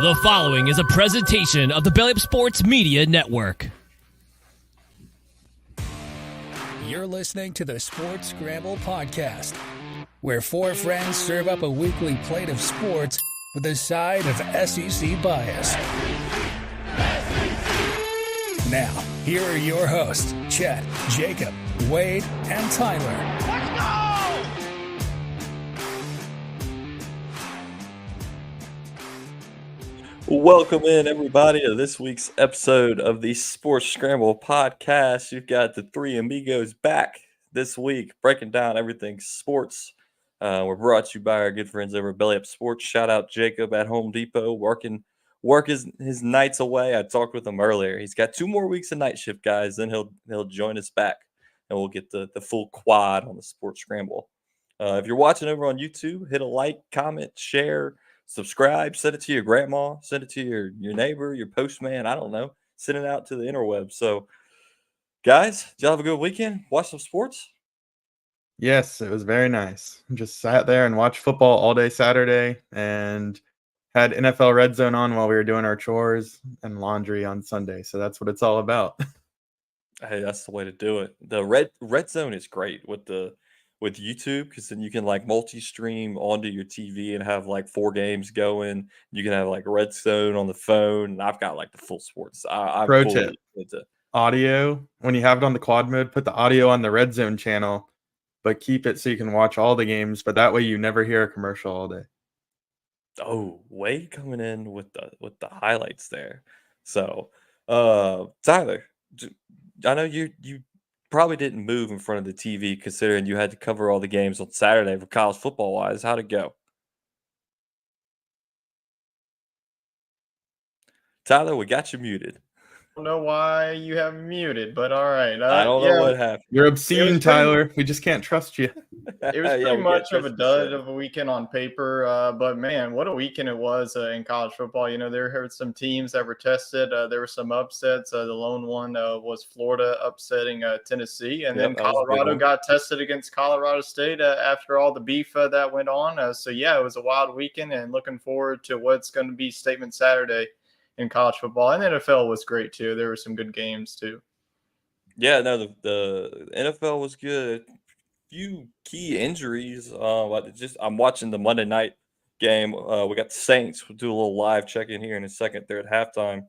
The following is a presentation of the Belly Up Sports Media Network. You're listening to the Sports Scramble podcast, where four friends serve up a weekly plate of sports with a side of SEC bias. Now, here are your hosts, Chet, Jacob, Wade, and Tyler. Let's go! Welcome in, everybody, to this week's episode of the Sports Scramble podcast. You've got the three amigos back this week, breaking down everything sports. We're brought to you by our good friends over at Belly Up Sports. Shout out Jacob at Home Depot, working his nights away. I talked with him earlier. He's got 2 more weeks of night shift, guys. Then he'll join us back, and we'll get the full quad on the Sports Scramble. If you're watching over on YouTube, hit a like, comment, share. Subscribe, send it to your grandma, send it to your neighbor, your postman, I don't know. Send it out to the interweb. So, guys, did y'all have a good weekend? Watch some sports? Yes, it was very nice. Just sat there and watched football all day Saturday and had NFL Red Zone on while we were doing our chores and laundry on Sunday. So that's what it's all about. Hey, that's the way to do it. The red zone is great with YouTube, because then you can like multi-stream onto your TV and have like 4 games going. You can have like Red Zone on the phone, and I've got like the full sports. I'm Pro fully tip. into Audio, when you have it on the quad mode, put the audio on the Red Zone channel, but keep it so you can watch all the games. But that way you never hear a commercial all day. Oh, Wade coming in with the highlights there. So, Tyler, I know you probably didn't move in front of the TV, considering you had to cover all the games on Saturday for college football wise. How'd it go? Tyler, we got you muted. I don't know why you have me muted, but all right. I don't know what happened. You're obscene, Tyler. We just can't trust you. It was pretty much of a dud of a weekend on paper, but man, what a weekend it was in college football. You know, there were some teams that were tested. There were some upsets. The lone one was Florida upsetting Tennessee, and then Colorado got tested against Colorado State after all the beef that went on. So yeah, it was a wild weekend, and looking forward to what's going to be Statement Saturday in college football. And the NFL was great too. There were some good games too. Yeah, no, the NFL was good. Few key injuries. I'm watching the Monday night game. We got the Saints. We'll do a little live check-in here in a second. They're at halftime.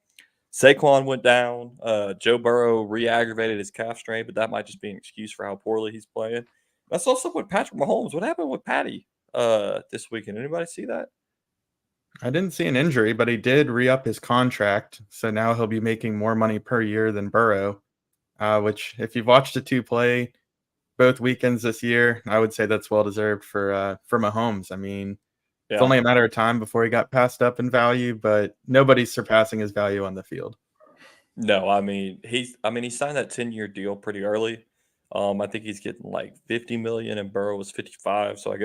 Saquon went down. Joe Burrow re-aggravated his calf strain, but that might just be an excuse for how poorly he's playing. I saw something with Patrick Mahomes. What happened with Patty this weekend? Anybody see that? I didn't see an injury, but he did re-up his contract. So now he'll be making more money per year than Burrow, which if you've watched the two play both weekends this year, I would say that's well-deserved for Mahomes. I mean, It's only a matter of time before he got passed up in value, but nobody's surpassing his value on the field. No, I mean, he signed that 10-year deal pretty early. I think he's getting like $50 million, and Burrow was 55. So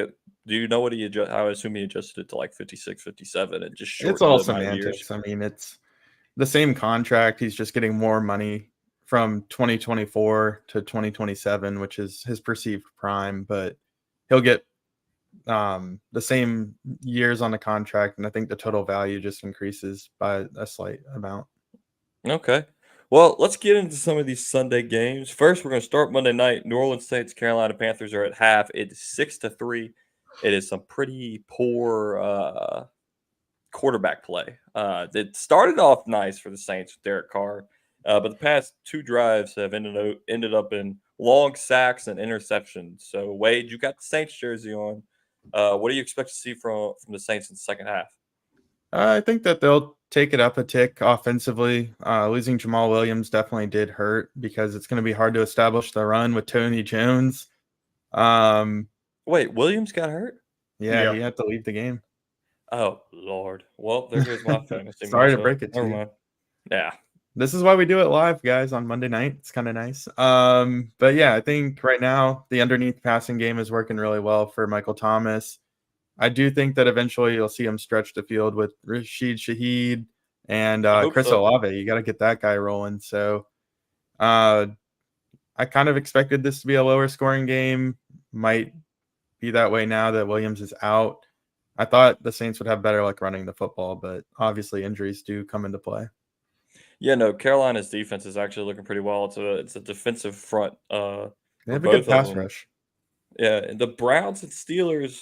do you know what he adjusted? I would assume he adjusted it to like 56, 57, and just shortened It's all the amount of years. semantics. I mean, it's the same contract. He's just getting more money from 2024 to 2027, which is his perceived prime, but he'll get the same years on the contract, and I think the total value just increases by a slight amount. Okay. Well, let's get into some of these Sunday games. First, we're going to start Monday night. New Orleans Saints, Carolina Panthers are at half. It's 6-3. It is some pretty poor quarterback play. It started off nice for the Saints with Derek Carr, but the past 2 drives have ended up in long sacks and interceptions. So, Wade, you got the Saints jersey on. What do you expect to see from the Saints in the second half? I think that they'll take it up a tick offensively. Losing Jamal Williams definitely did hurt because it's going to be hard to establish the run with Tony Jones. Wait, Williams got hurt? Yeah, he had to leave the game. Oh, Lord. Well, there goes my fantasy. Sorry to break it to you. Mind. Yeah. This is why we do it live, guys, on Monday night. It's kind of nice. But yeah, I think right now the underneath passing game is working really well for Michael Thomas. I do think that eventually you'll see him stretch the field with Rashid Shaheed and Chris Olave. You got to get that guy rolling. So I kind of expected this to be a lower scoring game. Might be that way now that Williams is out. I thought the Saints would have better luck running the football, but obviously injuries do come into play. Yeah, no, Carolina's defense is actually looking pretty well. It's a defensive front They for have a good both of pass them. rush. Yeah, and the Browns and Steelers,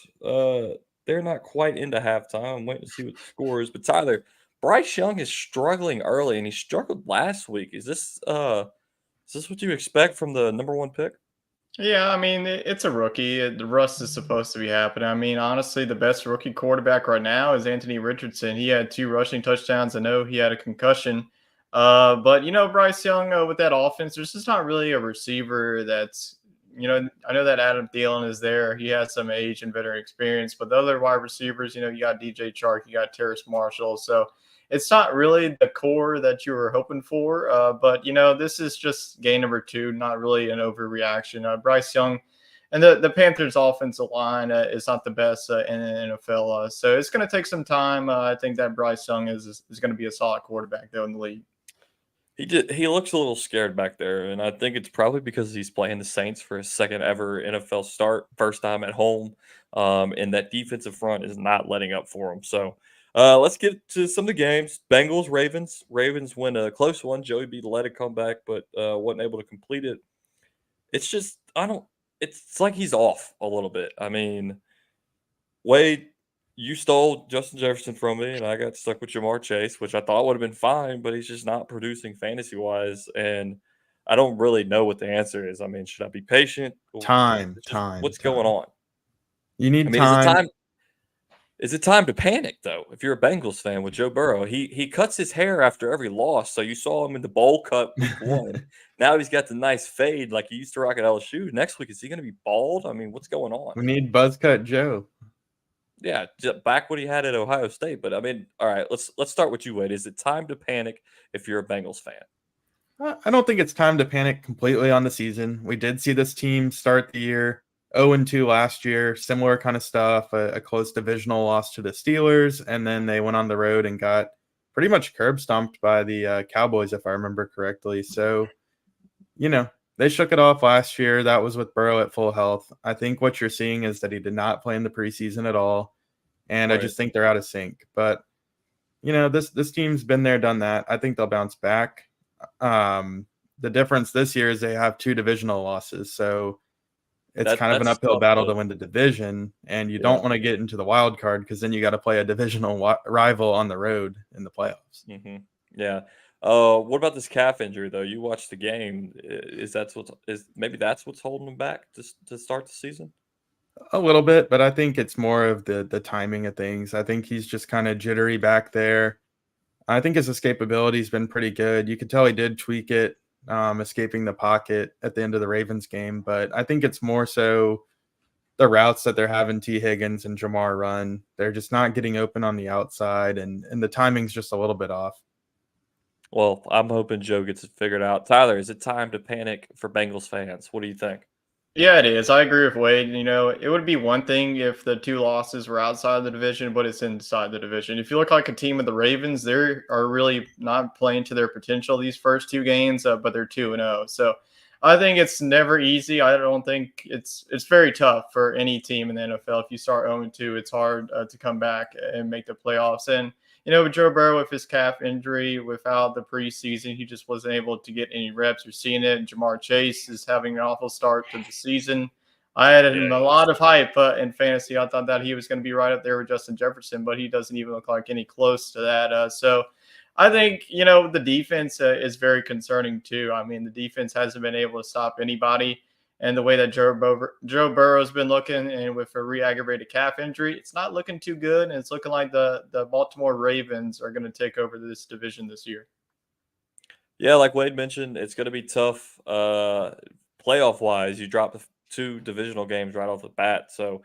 they're not quite into halftime. I'm waiting to see what the score is. But Tyler, Bryce Young is struggling early, and he struggled last week. Is this what you expect from the number one pick? Yeah, I mean, it's a rookie. The rust is supposed to be happening. I mean, honestly, the best rookie quarterback right now is Anthony Richardson. He had 2 rushing touchdowns. I know he had a concussion. But, Bryce Young with that offense, there's just not really a receiver that's, I know that Adam Thielen is there. He has some age and veteran experience. But the other wide receivers, you got DJ Chark, you got Terrace Marshall. So it's not really the core that you were hoping for. But this is just game number 2, not really an overreaction. Bryce Young and the Panthers offensive line is not the best in the NFL. So it's going to take some time. I think that Bryce Young is going to be a solid quarterback though in the league. He looks a little scared back there, and I think it's probably because he's playing the Saints for his second ever NFL start, first time at home, and that defensive front is not letting up for him. So let's get to some of the games. Bengals, Ravens. Ravens win a close one. Joey B led a comeback, but wasn't able to complete it. It's just it's like he's off a little bit. I mean, Wade, you stole Justin Jefferson from me, and I got stuck with Jamar Chase, which I thought would have been fine, but he's just not producing fantasy wise, and I don't really know what the answer is. I mean, should I be patient? Time. What's going on? You I need mean, time. Is it time to panic though? If you're a Bengals fan with Joe Burrow, he cuts his hair after every loss. So you saw him in the bowl cut week 1. Now he's got the nice fade like he used to rock at LSU. Next week, is he going to be bald? I mean, what's going on? We need Buzzcut Joe. Yeah, back what he had at Ohio State. But I mean, all right, let's start with you, Wade. Is it time to panic if you're a Bengals fan? I don't think it's time to panic completely on the season. We did see this team start the year 0-2 last year, similar kind of stuff, a close divisional loss to the Steelers, and then they went on the road and got pretty much curb stomped by the Cowboys, if I remember correctly. So, they shook it off last year. That was with Burrow at full health. I think what you're seeing is that he did not play in the preseason at all, and Right. I just think they're out of sync. But, this team's been there, done that. I think they'll bounce back. The difference this year is they have 2 divisional losses, so it's kind of an That's uphill tough, battle though. to win the division, and you Yeah. don't want to get into the wild card because then you got to play a divisional rival on the road in the playoffs. Mm-hmm. Yeah. What about this calf injury though? You watched the game. Maybe that's what's holding him back to start the season? A little bit, but I think it's more of the timing of things. I think he's just kind of jittery back there. I think his escapability has been pretty good. You could tell he did tweak it, escaping the pocket at the end of the Ravens game, but I think it's more so the routes that they're having T. Higgins and Jamar run. They're just not getting open on the outside, and the timing's just a little bit off. Well, I'm hoping Joe gets it figured out. Tyler, is it time to panic for Bengals fans? What do you think? Yeah, it is. I agree with Wade. It would be one thing if the 2 losses were outside the division, but it's inside the division. If you look like a team of the Ravens, they are really not playing to their potential these first 2 games, but they're 2-0. So I think it's never easy. I don't think it's very tough for any team in the NFL. If you start 0-2, it's hard to come back and make the playoffs. And with Joe Burrow with his calf injury, without the preseason, he just wasn't able to get any reps. You're seeing it. Jamar Chase is having an awful start to the season. I had a lot of hype in fantasy. I thought that he was going to be right up there with Justin Jefferson, but he doesn't even look like any close to that. So I think, the defense is very concerning too. I mean, the defense hasn't been able to stop anybody. And the way that Joe Burrow's been looking, and with a re-aggravated calf injury, it's not looking too good. And it's looking like the Baltimore Ravens are going to take over this division this year. Yeah, like Wade mentioned, it's going to be tough playoff wise. You drop the 2 divisional games right off the bat. So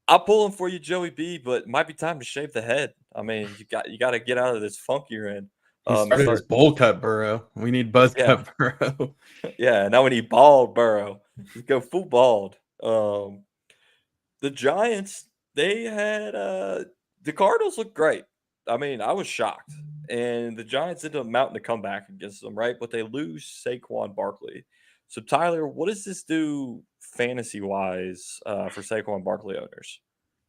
I'm pulling for you, Joey B, but it might be time to shave the head. I mean, you got to get out of this funk you're in. He started his bowl cut Burrow. We need buzz cut Burrow. Yeah, now we need bald Burrow. Just go full bald. The Giants, they had the Cardinals looked great. I mean, I was shocked. And the Giants ended up mounting a comeback against them, right? But they lose Saquon Barkley. So, Tyler, what does this do fantasy-wise for Saquon Barkley owners?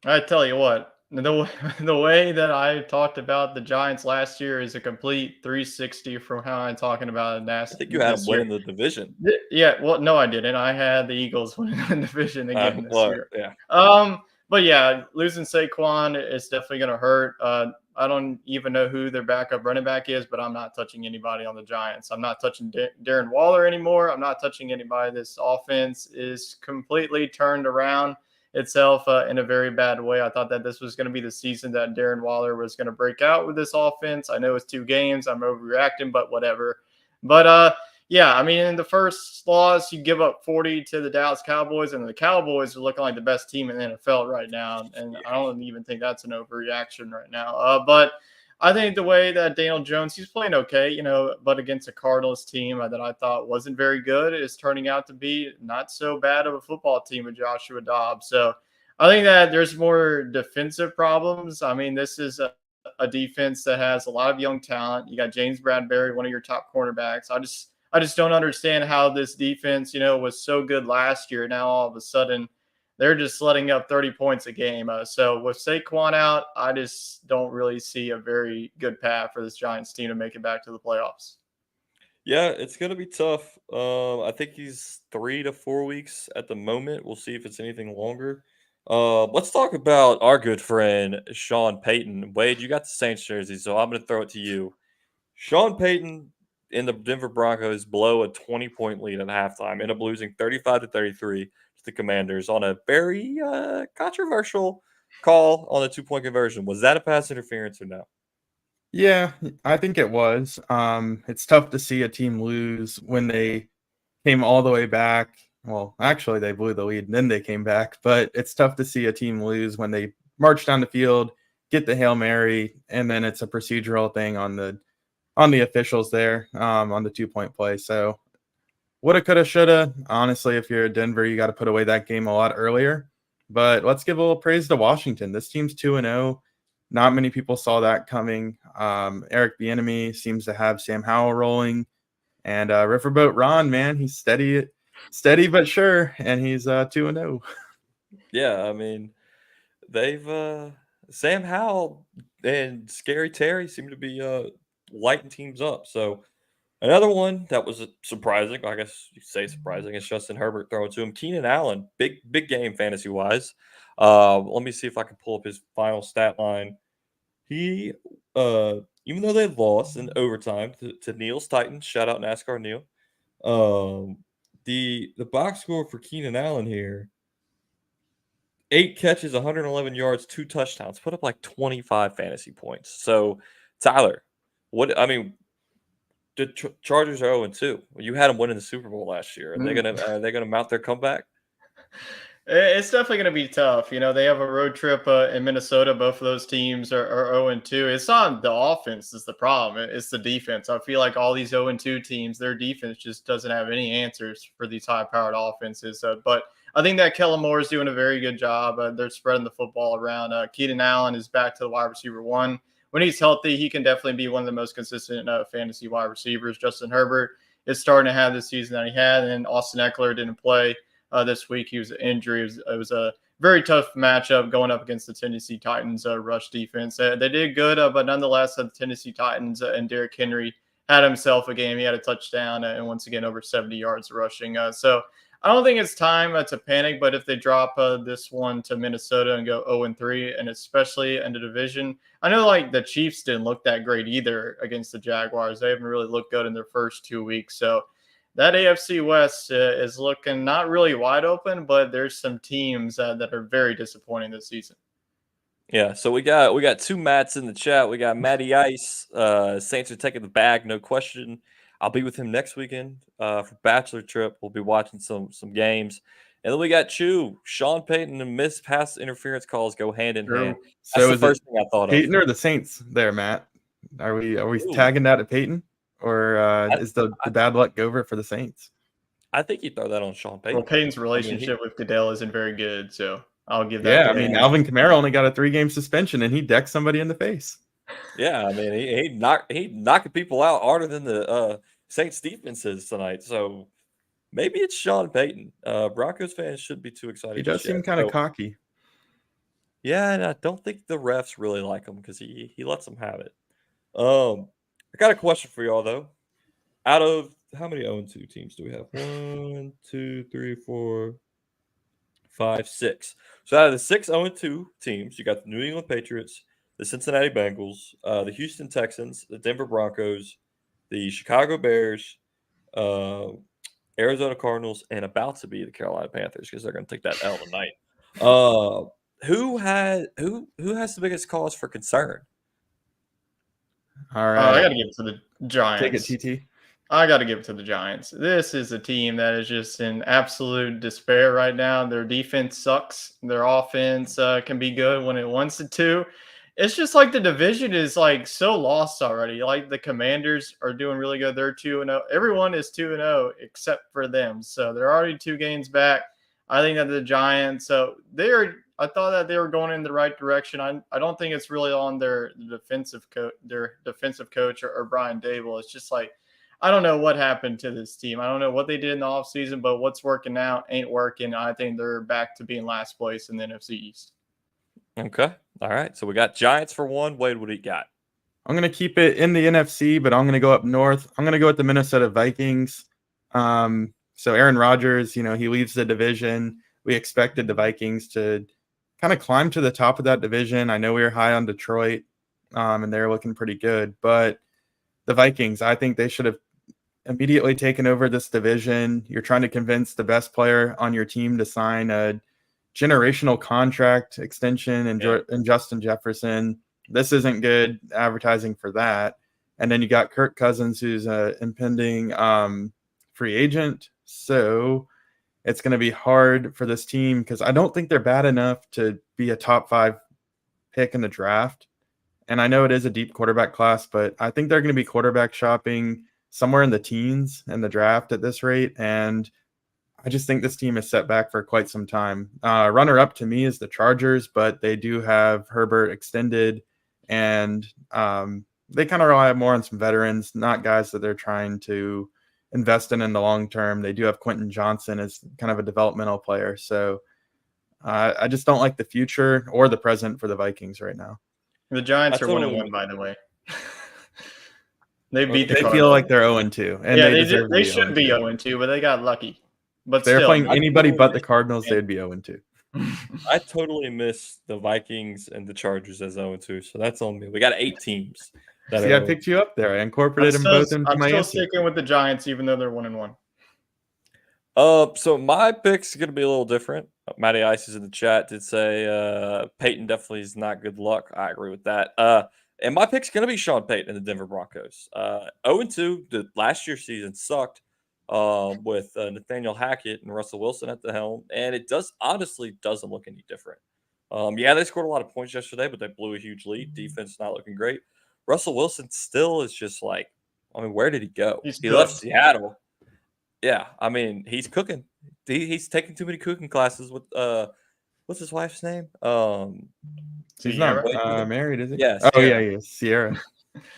I tell you what, the way that I talked about the Giants last year is a complete 360 from how I'm talking about I think you had them this year. winning the division. Yeah, well, no, I didn't. I had the Eagles winning the division again this Well, year. yeah. But yeah, losing Saquon is definitely going to hurt. I don't even know who their backup running back is, but I'm not touching anybody on the Giants. I'm not touching Darren Waller anymore. I'm not touching anybody. This offense is completely turned around itself in a very bad way. I thought that this was going to be the season that Darren Waller was going to break out with this offense. I know it's 2 games. I'm overreacting, but whatever. But yeah, I mean, in the first loss, you give up 40 to the Dallas Cowboys, and the Cowboys are looking like the best team in the NFL right now. And I don't even think that's an overreaction right now. But I think the way that Daniel Jones, he's playing okay, but against a Cardinals team that I thought wasn't very good, is turning out to be not so bad of a football team with Joshua Dobbs. So I think that there's more defensive problems. I mean, this is a defense that has a lot of young talent. You got James Bradbury, one of your top cornerbacks. I just don't understand how this defense, was so good last year. Now all of a sudden they're just letting up 30 points a game. So with Saquon out, I just don't really see a very good path for this Giants team to make it back to the playoffs. Yeah, it's gonna be tough. I think he's 3 to 4 weeks at the moment. We'll see if it's anything longer. Let's talk about our good friend Sean Payton. Wade, you got the Saints jersey, so I'm gonna throw it to you. Sean Payton and the Denver Broncos blow a 20-point lead at halftime, end up losing 35-33 to the Commanders on a very controversial call on a 2-point conversion. Was that a pass interference or no? Yeah, I think it was. It's tough to see a team lose when they came all the way back. Well, actually, they blew the lead and then they came back. But it's tough to see a team lose when they march down the field, get the Hail Mary, and then it's a procedural thing on the officials there on the 2-point play. So woulda, coulda, shoulda. Honestly, if you're Denver, you got to put away that game a lot earlier. But let's give a little praise to Washington. This team's 2-0. Not many people saw that coming. Eric Bieniemy seems to have Sam Howell rolling, and Riverboat Ron, man, he's steady but sure, and he's 2-0. Yeah, I mean, they've Sam Howell and Scary Terry seem to be lighting teams up. So another one that was surprising, I guess you say surprising, is Justin Herbert throwing to him. Keenan Allen, big game fantasy wise. Let me see if I can pull up his final stat line. He, even though they lost in overtime to Neil's Titans, shout out NASCAR Neil. The box score for Keenan Allen here: 8 catches, 111 yards, 2 touchdowns, put up like 25 fantasy points. So, Tyler, the Chargers are 0-2. You had them winning the Super Bowl last year. Are they gonna mount their comeback? It's definitely going to be tough. They have a road trip in Minnesota. Both of those teams are 0-2. It's not the offense is the problem. It's the defense. I feel like all these 0-2 teams, their defense just doesn't have any answers for these high-powered offenses. But I think that Kellen Moore is doing a very good job. They're spreading the football around. Keenan Allen is back to the wide receiver 1. When he's healthy, he can definitely be one of the most consistent fantasy wide receivers. Justin Herbert is starting to have the season that he had, and Austin Eckler didn't play this week. He was injured. It was a very tough matchup going up against the Tennessee Titans rush defense. They did good, but nonetheless, the Tennessee Titans and Derrick Henry had himself a game. He had a touchdown and once again over 70 yards rushing. So I don't think it's time to panic, but if they drop this one to Minnesota and go 0-3, and especially in the division, I know like the Chiefs didn't look that great either against the Jaguars. They haven't really looked good in their first 2 weeks. So that AFC West is looking not really wide open, but there's some teams that are very disappointing this season. Yeah, so we got 2 Matts in the chat. We got Matty Ice. Saints are taking the bag, no question. I'll be with him next weekend for bachelor trip. We'll be watching some games. And then we got Chew, Sean Payton, and missed pass interference calls go hand in hand. So That's the is first it thing I thought Peyton of. or the Saints there, Matt? Are we Ooh. tagging that at Peyton? Or is the bad luck over for the Saints? I think you throw that on Sean Payton. Well, Payton's relationship with Goodell isn't very good, so I'll give that. Yeah, I mean, Alvin Kamara only got a 3-game suspension, and he decked somebody in the face. Yeah, I mean, he knocking people out harder than the Saints defenses tonight. So maybe it's Sean Payton. Broncos fans shouldn't be too excited. He does seem kind of cocky. Yeah, and I don't think the refs really like him because he lets them have it. I got a question for y'all though. Out of how many 0-2 teams do we have? 1, 2, 3, 4, 5, 6. So out of the 6 0-2 teams, you got the New England Patriots, the Cincinnati Bengals, the Houston Texans, the Denver Broncos, the Chicago Bears, uh, Arizona Cardinals, and about to be the Carolina Panthers because they're going to take that L tonight. Who has the biggest cause for concern? All I right. got to give it to the Giants. Take it, TT. I got to give it to the Giants. This is a team that is just in absolute despair right now. Their defense sucks. Their offense can be good when it wants it to. It's just like the division is like so lost already. Like the Commanders are doing really good. They're 2-0. Everyone is 2-0 except for them. So they're already 2 games back. I think that the Giants, so I thought that they were going in the right direction. I don't think it's really on their defensive coach or Brian Dable. It's just like, I don't know what happened to this team. I don't know what they did in the offseason, but what's working out ain't working. I think they're back to being last place in the NFC East. Okay. All right. So we got Giants for 1. Wade, what do you got? I'm going to keep it in the NFC, but I'm going to go up north. I'm going to go with the Minnesota Vikings. So Aaron Rodgers, he leads the division. We expected the Vikings to kind of climb to the top of that division. I know we were high on Detroit, and they're looking pretty good. But the Vikings, I think they should have immediately taken over this division. You're trying to convince the best player on your team to sign a generational contract extension and Justin Jefferson. This isn't good advertising for that. And then you got Kirk Cousins, who's an impending free agent. So it's going to be hard for this team because I don't think they're bad enough to be a top 5 pick in the draft. And I know it is a deep quarterback class, but I think they're going to be quarterback shopping somewhere in the teens in the draft at this rate. And I just think this team is set back for quite some time. Runner up to me is the Chargers, but they do have Herbert extended, and they kind of rely more on some veterans, not guys that they're trying to invest in the long term. They do have Quentin Johnson as kind of a developmental player. So I just don't like the future or the present for the Vikings right now. The Giants are 1-1, by the way. They beat the They Cardinals. feel like they're 0-2. And yeah, they should be 0-2, but they got lucky. But if they're still, playing anybody but the Cardinals, they'd be 0-2. I totally miss the Vikings and the Chargers as 0-2, so that's on me. We got 8 teams. See, I picked you up there. I incorporated them both into my answer. I'm still sticking with the Giants, even though they're 1-1. So my pick's going to be a little different. Matty Ice is in the chat, did say Peyton definitely is not good luck. I agree with that. And my pick's going to be Sean Payton and the Denver Broncos. 0-2, the last year's season sucked with Nathaniel Hackett and Russell Wilson at the helm, and it honestly doesn't look any different. Yeah, they scored a lot of points yesterday, but they blew a huge lead. Defense not looking great. Russell Wilson still is just like, where did he go? He left Seattle. Yeah, he's cooking. He's taking too many cooking classes with what's his wife's name? He's not married, is he? Yeah. Oh yeah, Sierra.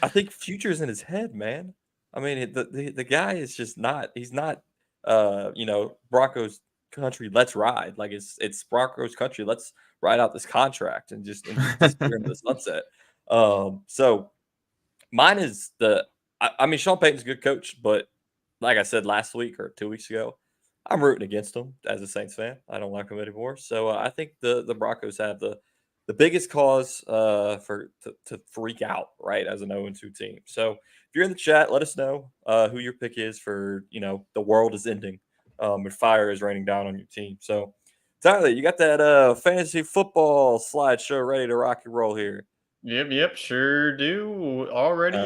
I think future's in his head, man. The guy is just not. He's not. Broncos country. Let's ride. Like it's Broncos country. Let's ride out this contract and just disappear into the sunset. So mine is Sean Payton's a good coach, but like I said last week or 2 weeks ago, I'm rooting against him as a Saints fan. I don't like him anymore. So I think the Broncos have the biggest cause to freak out, right, as an 0-2 team. So if you're in the chat, let us know who your pick is for, the world is ending and fire is raining down on your team. So Tyler, you got that fantasy football slideshow ready to rock and roll here. Yep, sure do. Already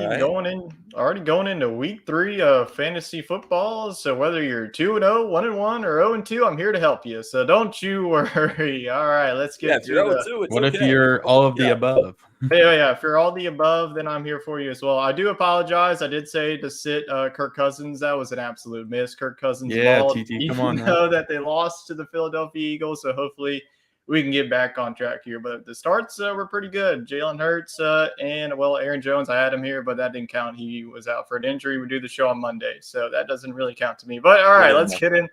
going into week 3 of fantasy football. So whether you're 2-0, 1-1, or 0-2, I'm here to help you. So don't you worry. All right, let's get if you're 0-2, what if you're all of the above? Yeah. If you're all the above, then I'm here for you as well. I do apologize. I did say to sit Kirk Cousins. That was an absolute miss. Kirk Cousins. Yeah, ball, TT, come on. Know that they lost to the Philadelphia Eagles, so hopefully we can get back on track here. But the starts were pretty good. Jalen Hurts and Aaron Jones. I had him here, but that didn't count. He was out for an injury. We do the show on Monday, so that doesn't really count to me. But all right, let's get in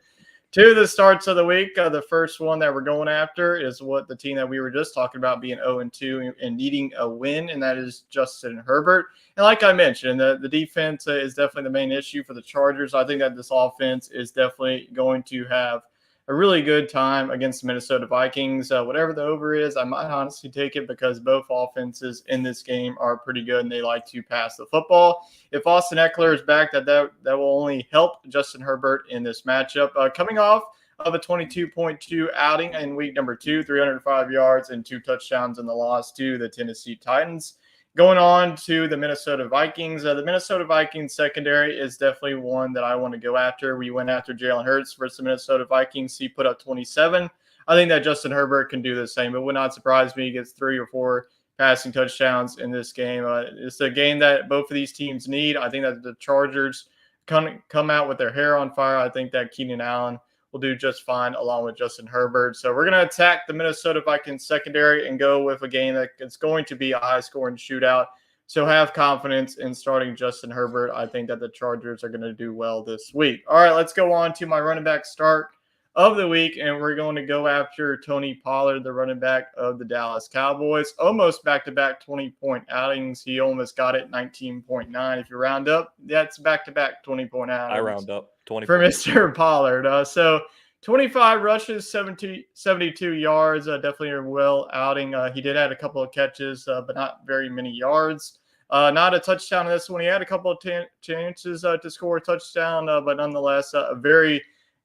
to the starts of the week. The first one that we're going after is what the team that we were just talking about being 0-2 and needing a win, and that is Justin Herbert. And like I mentioned, the defense is definitely the main issue for the Chargers. I think that this offense is definitely going to have a really good time against the Minnesota Vikings. Whatever the over is, I might honestly take it because both offenses in this game are pretty good and they like to pass the football. If Austin Eckler is back, that will only help Justin Herbert in this matchup. Coming off of a 22.2 outing in week number 2, 305 yards and 2 touchdowns in the loss to the Tennessee Titans. Going on to the Minnesota Vikings. The Minnesota Vikings secondary is definitely one that I want to go after. We went after Jalen Hurts versus the Minnesota Vikings. He put up 27. I think that Justin Herbert can do the same. It would not surprise me he gets 3 or 4 passing touchdowns in this game. It's a game that both of these teams need. I think that the Chargers come out with their hair on fire. I think that Keenan Allen will do just fine along with Justin Herbert. So we're going to attack the Minnesota Vikings secondary and go with a game that it's going to be a high-scoring shootout. So have confidence in starting Justin Herbert. I think that the Chargers are going to do well this week. All right, let's go on to my running back start of the week, and we're going to go after Tony Pollard, the running back of the Dallas Cowboys. Almost back-to-back 20-point outings. He almost got it 19.9. If you round up, that's back-to-back 20-point outings. I round up 20 for Mr. Pollard. So 25 rushes, 72 yards, definitely a well outing. He did have a couple of catches, but not very many yards. Not a touchdown in this one. He had a couple of chances to score a touchdown, but nonetheless, a very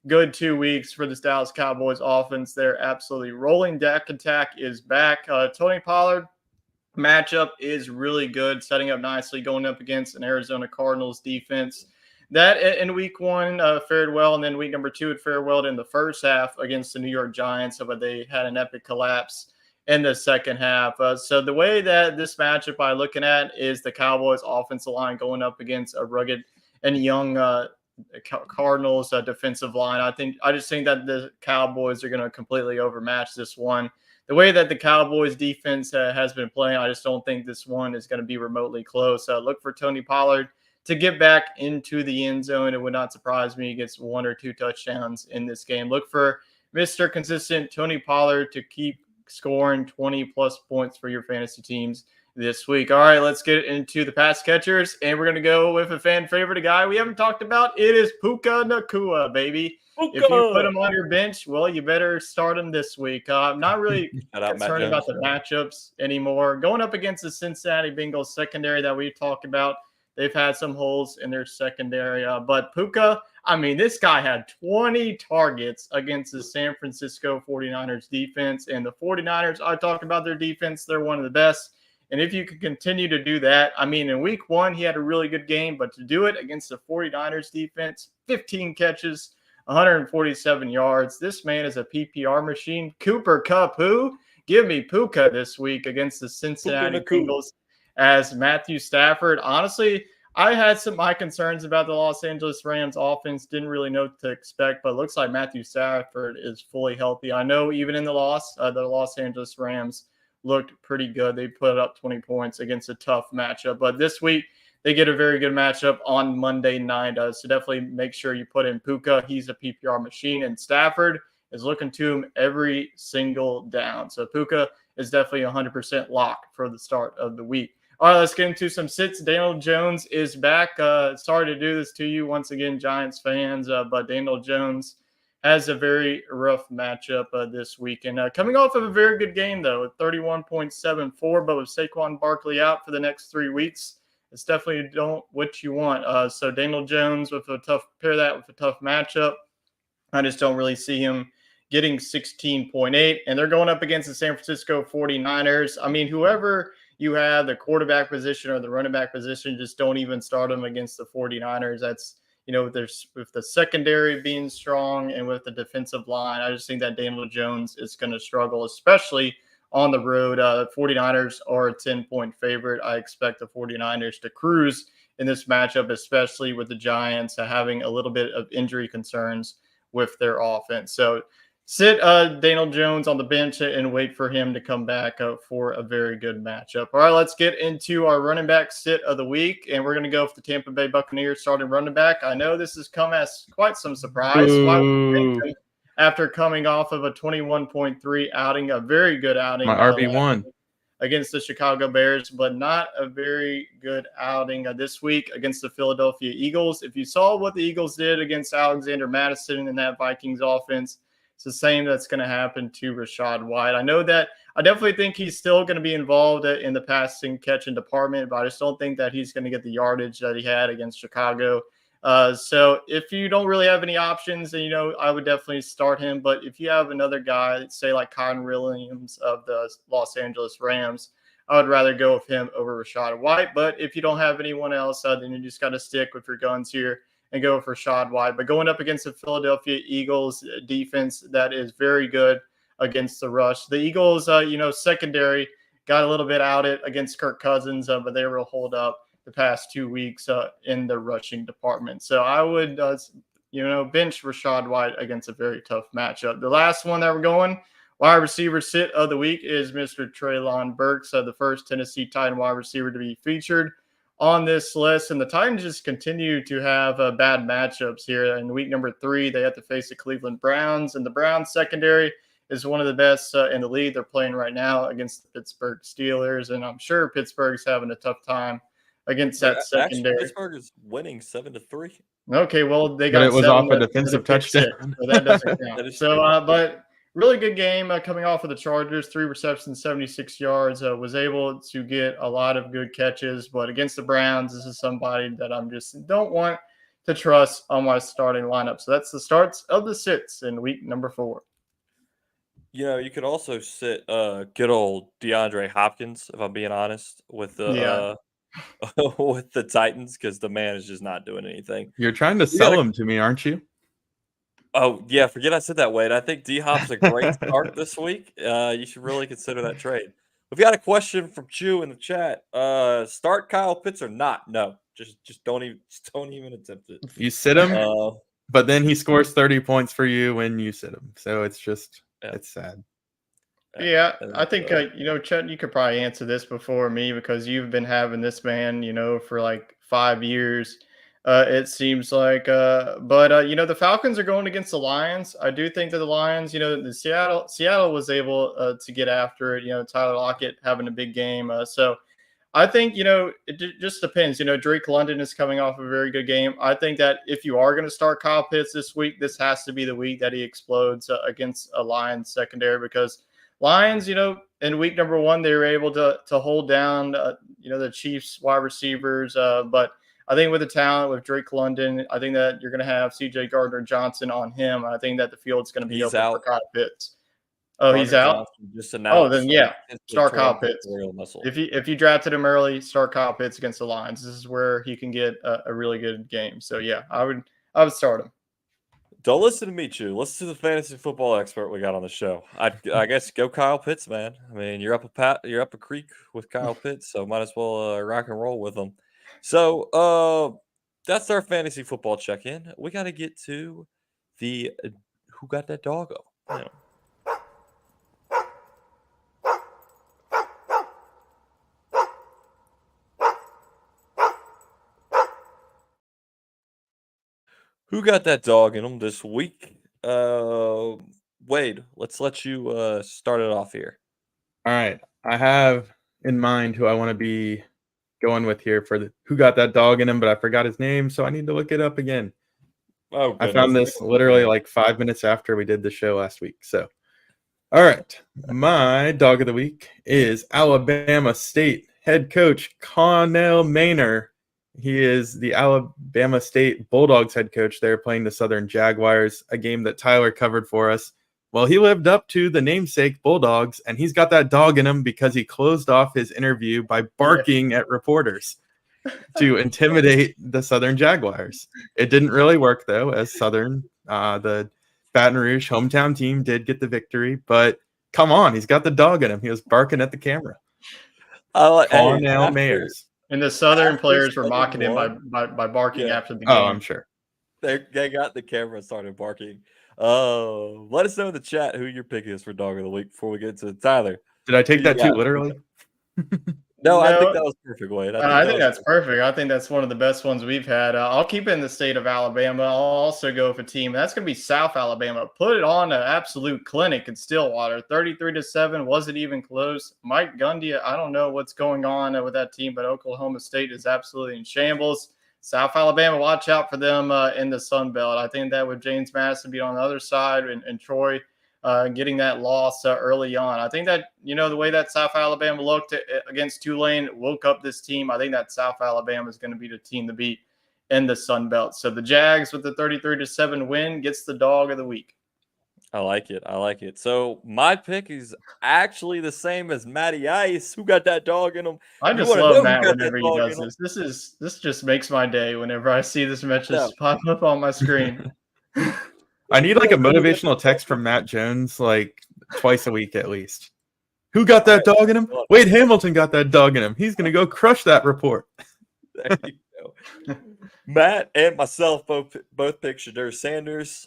good 2 weeks for this Dallas Cowboys offense. They're absolutely rolling. Dak attack is back. Tony Pollard matchup is really good, setting up nicely, going up against an Arizona Cardinals defense that in week 1 fared well, and then week number 2 it fared well in the first half against the New York Giants, but they had an epic collapse in the second half. So the way that this matchup I'm looking at is the Cowboys offensive line going up against a rugged and young Cardinals defensive line. I just think that the Cowboys are going to completely overmatch this one. The way that the Cowboys defense has been playing, I just don't think this one is going to be remotely close. Look for Tony Pollard to get back into the end zone. It would not surprise me he gets 1 or 2 touchdowns in this game. Look for Mr. Consistent Tony Pollard to keep scoring 20-plus points for your fantasy teams this week. All right, let's get into the pass catchers, and we're going to go with a fan favorite, a guy we haven't talked about. It is Puka Nacua, baby. Puka. If you put him on your bench, well, you better start him this week. I'm not really concerned about the matchups anymore. Going up against the Cincinnati Bengals secondary that we talked about, they've had some holes in their secondary. But Puka, this guy had 20 targets against the San Francisco 49ers defense. And the 49ers, I talked about their defense. They're one of the best. And if you can continue to do that, in week 1, he had a really good game. But to do it against the 49ers defense, 15 catches, 147 yards. This man is a PPR machine. Cooper Kupp, who? Give me Puka this week against the Cincinnati Bengals. As Matthew Stafford, honestly, I had my concerns about the Los Angeles Rams offense. Didn't really know what to expect, but it looks like Matthew Stafford is fully healthy. I know even in the loss, the Los Angeles Rams looked pretty good. They put up 20 points against a tough matchup. But this week, they get a very good matchup on Monday night. So definitely make sure you put in Puka. He's a PPR machine, and Stafford is looking to him every single down. So Puka is definitely 100% locked for the start of the week. All right, let's get into some sits. Daniel Jones is back. Sorry to do this to you once again, Giants fans, but Daniel Jones has a very rough matchup this weekend. Coming off of a very good game, though, at 31.74, but with Saquon Barkley out for the next 3 weeks, it's definitely what you want. So Daniel Jones pair that with a tough matchup. I just don't really see him getting 16.8, and they're going up against the San Francisco 49ers. Whoever you have, the quarterback position or the running back position, just don't even start them against the 49ers. That's, with the secondary being strong and with the defensive line, I just think that Daniel Jones is going to struggle, especially on the road. 49ers are a 10-point favorite. I expect the 49ers to cruise in this matchup, especially with the Giants having a little bit of injury concerns with their offense. So sit Daniel Jones on the bench and wait for him to come back for a very good matchup. All right, let's get into our running back sit of the week, and we're going to go with the Tampa Bay Buccaneers starting running back. I know this has come as quite some surprise. After coming off of a 21.3 outing, a very good outing. My RB1. Against the Chicago Bears, but not a very good outing this week against the Philadelphia Eagles. If you saw what the Eagles did against Alexander Mattison in that Vikings offense, it's the same that's going to happen to Rachaad White. I know that I definitely think he's still going to be involved in the passing catching department, but I just don't think that he's going to get the yardage that he had against Chicago. So if you don't really have any options, then, I would definitely start him. But if you have another guy, say like Kyren Williams of the Los Angeles Rams, I would rather go with him over Rachaad White. But if you don't have anyone else, then you just got to stick with your guns here and go with Rachaad White. But going up against the Philadelphia Eagles defense, that is very good against the rush. The Eagles, secondary got a little bit out it against Kirk Cousins, but they will hold up the past 2 weeks in the rushing department. So I would, bench Rachaad White against a very tough matchup. The last one that we're going, wide receiver sit of the week, is Mr. Treylon Burks, the first Tennessee Titan wide receiver to be featured on this list. And the Titans just continue to have bad matchups here. In week number 3, they have to face the Cleveland Browns, and the Browns secondary is one of the best in the league. They're playing right now against the Pittsburgh Steelers, and I'm sure Pittsburgh's having a tough time against that secondary. Pittsburgh is winning 7-3. Okay, well, they got it was off a defensive touchdown. So that doesn't count. But really good game coming off of the Chargers. 3 receptions, 76 yards. Was able to get a lot of good catches. But against the Browns, this is somebody that I'm just don't want to trust on my starting lineup. So that's the starts of the sits in week number 4. You could also sit good old DeAndre Hopkins, if I'm being honest, with the with the Titans, because the man is just not doing anything. You're trying to sell him to me, aren't you? Oh, yeah. Forget I said that, Wade. I think D-Hop's a great start this week. You should really consider that trade. We've got a question from Chew in the chat. Start Kyle Pitts or not? No. Just don't even attempt it. You sit him, but then he scores 30 points for you when you sit him. So it's just it's sad. Yeah, I think, Chet, you could probably answer this before me because you've been having this man, for like 5 years, it seems like. But the Falcons are going against the Lions. I do think that the Lions, the Seattle was able to get after it, Tyler Lockett having a big game. So I think, it just depends. Drake London is coming off a very good game. I think that if you are going to start Kyle Pitts this week, this has to be the week that he explodes against a Lions secondary, because Lions, in week number 1, they were able to hold down, the Chiefs wide receivers. But I think with the talent, with Drake London, I think that you're going to have C.J. Gardner-Johnson on him. I think that the field's going to be open for Kyle Pitts. Oh, he's out? Just announced. Then yeah, start Kyle Pitts. If you drafted him early, start Kyle Pitts against the Lions. This is where he can get a really good game. So yeah, I would start him. Don't listen to me, Chew. Listen to the fantasy football expert we got on the show. I guess go Kyle Pitts, man. I mean, you're up a creek with Kyle Pitts, so might as well rock and roll with him. So that's our fantasy football check-in. We got to get to the who got that doggo. Who got that dog in them this week? Wade, let's let you start it off here. All right. I have in mind who I want to be going with here for the who got that dog in him, but I forgot his name, so I need to look it up again. Oh, goodness. I found this literally like 5 minutes after we did the show last week. So, all right. My dog of the week is Alabama State head coach Connell Maynor. He is the Alabama State Bulldogs head coach. They're playing the Southern Jaguars, a game that Tyler covered for us. Well, he lived up to the namesake Bulldogs, and he's got that dog in him because he closed off his interview by barking at reporters to intimidate the Southern Jaguars. It didn't really work, though, as Southern, the Baton Rouge hometown team, did get the victory. But come on, he's got the dog in him. He was barking at the camera. Connell Maynor. And the Southern players were mocking him by barking after the game. Oh, I'm sure. They got the camera and started barking. Let us know in the chat who your pick is for dog of the week before we get to Tyler. Did I take that too literally? No, I think No, that was perfect, Wade. I think that's perfect. I think that's one of the best ones we've had. I'll keep it in the state of Alabama. I'll also go with a team. That's going to be South Alabama. Put it on an absolute clinic in Stillwater. 33-7. Wasn't even close. Mike Gundy, I don't know what's going on with that team, but Oklahoma State is absolutely in shambles. South Alabama, watch out for them in the Sun Belt. I think that with James Madison being on the other side and Troy getting that loss early on. I think that, the way that South Alabama looked against Tulane woke up this team. I think that South Alabama is going to be the team to beat in the Sun Belt. So the Jags with the 33-7 win gets the dog of the week. I like it. So my pick is actually the same as Matty Ice. Who got that dog in him? I just love Matt whenever he does this. This just makes my day whenever I see this message pop up on my screen. I need like a motivational text from Matt Jones like twice a week at least. Who got that dog in him? Wade Hamilton got that dog in him. He's going to go crush that report. There you go. Matt and myself both picked Shadur Sanders.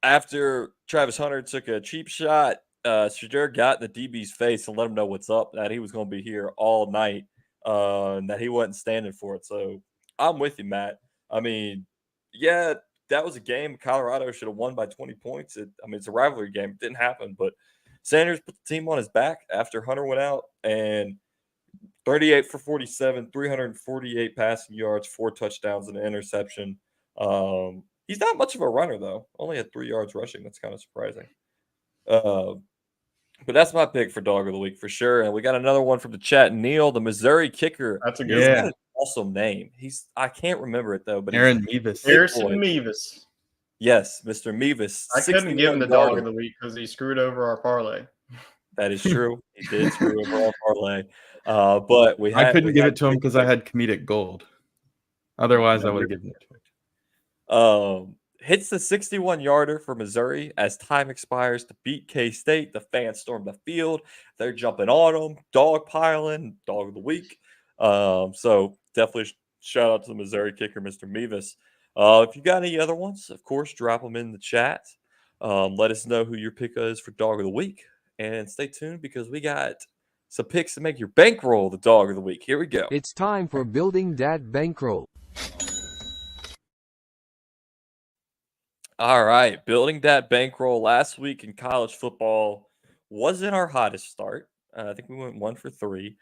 After Travis Hunter took a cheap shot, Shadur got in the DB's face and let him know what's up, that he was going to be here all night, and that he wasn't standing for it. So I'm with you, Matt. I mean, yeah, that was a game Colorado should have won by 20 points. It's a rivalry game. It didn't happen, but Sanders put the team on his back after Hunter went out, and 38 for 47, 348 passing yards, 4 touchdowns and an interception. He's not much of a runner, though. Only had 3 yards rushing. That's kind of surprising. But that's my pick for dog of the week for sure. And we got another one from the chat. Neil, the Missouri kicker. That's a good one. An awesome name. I can't remember it, though. But Aaron Mevis. Harrison Mevis. Yes, Mr. Mevis. I couldn't give him the dog of the week because he screwed over our parlay. That is true. He did screw over our parlay. But I couldn't give it to him because I had comedic gold. Otherwise, I would have given it to him. Hits the 61-yarder for Missouri as time expires to beat K-State. The fans storm the field. They're jumping on them, dogpiling, dog of the week. So definitely shout out to the Missouri kicker, Mr. Mevis. If you got any other ones, of course, drop them in the chat. Let us know who your pick is for dog of the week. And stay tuned because we got some picks to make your bankroll the dog of the week. Here we go. It's time for building that bankroll. All right, building that bankroll. Last week in college football wasn't our hottest start. I think we went 1 for 3.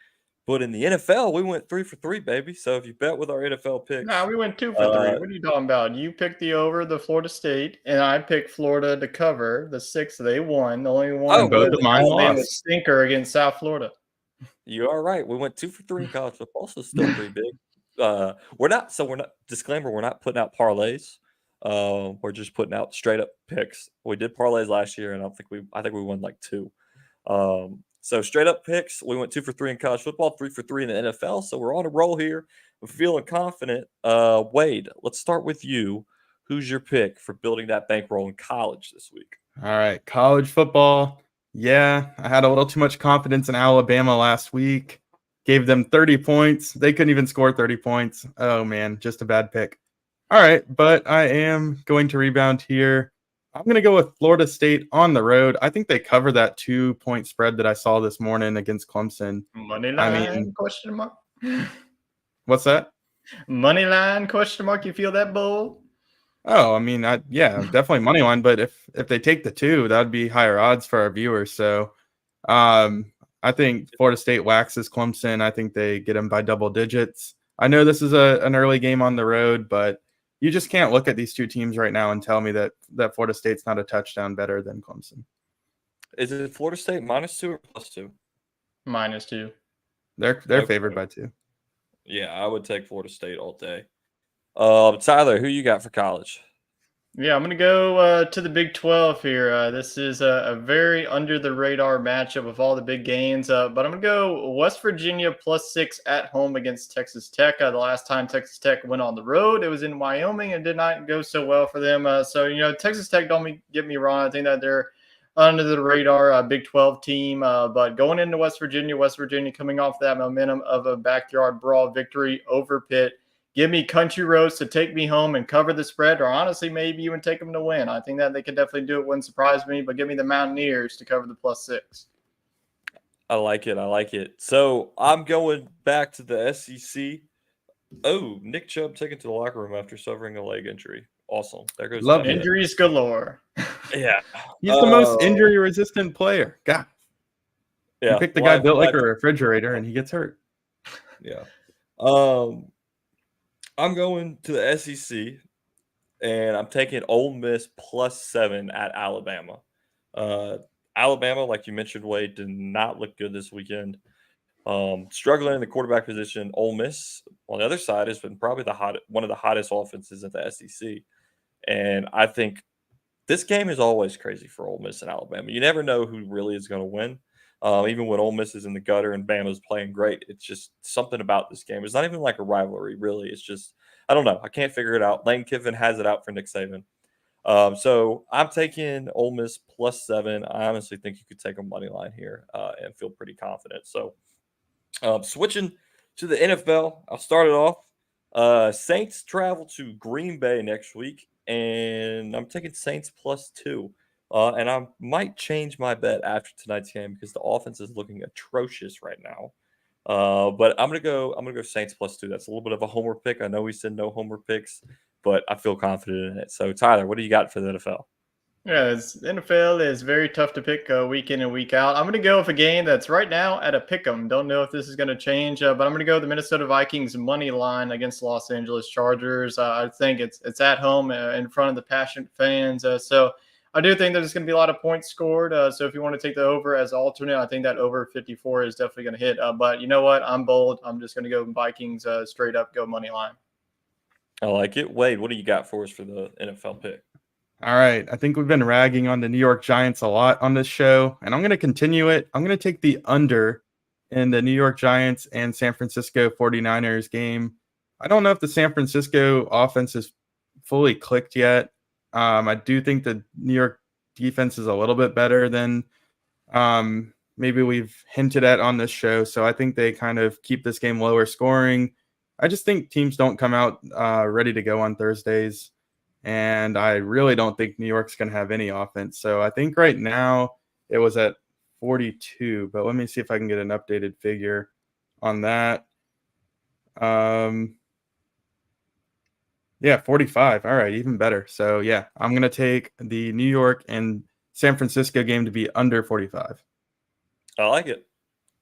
But in the NFL, we went 3 for 3, baby. So if you bet with our NFL picks. No, we went 2 for 3. What are you talking about? You picked the over, the Florida State, and I picked Florida to cover the 6. They won. The only one both of mine was a stinker against South Florida. You are right. We went 2 for 3 in college football, so still pretty big. We're not disclaimer, we're not putting out parlays. We're just putting out straight up picks. We did parlays last year, and I think we won like 2. So straight up picks, we went 2 for 3 in college football, 3 for 3 in the NFL. So we're on a roll here. I'm feeling confident. Wade, let's start with you. Who's your pick for building that bankroll in college this week? All right, college football. Yeah, I had a little too much confidence in Alabama last week. Gave them 30 points. They couldn't even score 30 points. Oh, man, just a bad pick. All right, but I am going to rebound here. I'm going to go with Florida State on the road. I think they cover that 2-point spread that I saw this morning against Clemson. Money line, question mark. What's that? Money line, question mark. You feel that bold? Oh, I mean, definitely money line. But if they take the 2, that would be higher odds for our viewers. So I think Florida State waxes Clemson. I think they get them by double digits. I know this is an early game on the road, but you just can't look at these two teams right now and tell me that Florida State's not a touchdown better than Clemson. Is it Florida State -2 or +2? -2. They're favored by 2. Yeah, I would take Florida State all day. Tyler, who you got for college? Yeah, I'm going to go to the Big 12 here. This is a very under-the-radar matchup of all the big games. But I'm going to go West Virginia +6 at home against Texas Tech. The last time Texas Tech went on the road, it was in Wyoming and did not go so well for them. So, Texas Tech, don't get me wrong. I think that they're under-the-radar Big 12 team. But going into West Virginia coming off that momentum of a backyard brawl victory over Pitt, give me country roads to take me home and cover the spread, or honestly, maybe even take them to win. I think that they could definitely do it. Wouldn't surprise me, but give me the Mountaineers to cover the +6. I like it. I like it. So I'm going back to the SEC. Oh, Nick Chubb taken to the locker room after suffering a leg injury. Awesome. There goes Love my it. bet. Injuries galore. Yeah. He's the most injury-resistant player. God, Yeah. you pick the guy Well, built like a refrigerator, and he gets hurt. Yeah. I'm going to the SEC, and I'm taking Ole Miss +7 at Alabama. Alabama, like you mentioned, Wade, did not look good this weekend. Struggling in the quarterback position. Ole Miss on the other side has been probably one of the hottest offenses at the SEC, and I think this game is always crazy for Ole Miss and Alabama. You never know who really is going to win. Even when Ole Miss is in the gutter and Bama's playing great, it's just something about this game. It's not even like a rivalry, really. It's just, I don't know. I can't figure it out. Lane Kiffin has it out for Nick Saban. So I'm taking Ole Miss +7. I honestly think you could take a money line here and feel pretty confident. So switching to the NFL, I'll start it off. Saints travel to Green Bay next week, and I'm taking Saints +2. And I might change my bet after tonight's game because the offense is looking atrocious right now. But I'm gonna go Saints +2. That's a little bit of a homer pick. I know we said no homer picks, but I feel confident in it. So Tyler, what do you got for the NFL? Yeah, NFL is very tough to pick week in and week out. I'm going to go with a game that's right now at a pick 'em. Don't know if this is going to change, but I'm going to go with the Minnesota Vikings money line against the Los Angeles Chargers. I think it's at home in front of the passionate fans. So I do think there's going to be a lot of points scored. So if you want to take the over as alternate, I think that over 54 is definitely going to hit. But you know what? I'm bold. I'm just going to go Vikings straight up, go money line. I like it. Wade, what do you got for us for the NFL pick? All right. I think we've been ragging on the New York Giants a lot on this show, and I'm going to continue it. I'm going to take the under in the New York Giants and San Francisco 49ers game. I don't know if the San Francisco offense is fully clicked yet. I do think the New York defense is a little bit better than maybe we've hinted at on this show. So I think they kind of keep this game lower scoring. I just think teams don't come out ready to go on Thursdays. And I really don't think New York's going to have any offense. So I think right now it was at 42, but let me see if I can get an updated figure on that. Yeah, 45. All right, even better. So yeah, I'm going to take the New York and San Francisco game to be under 45. I like it.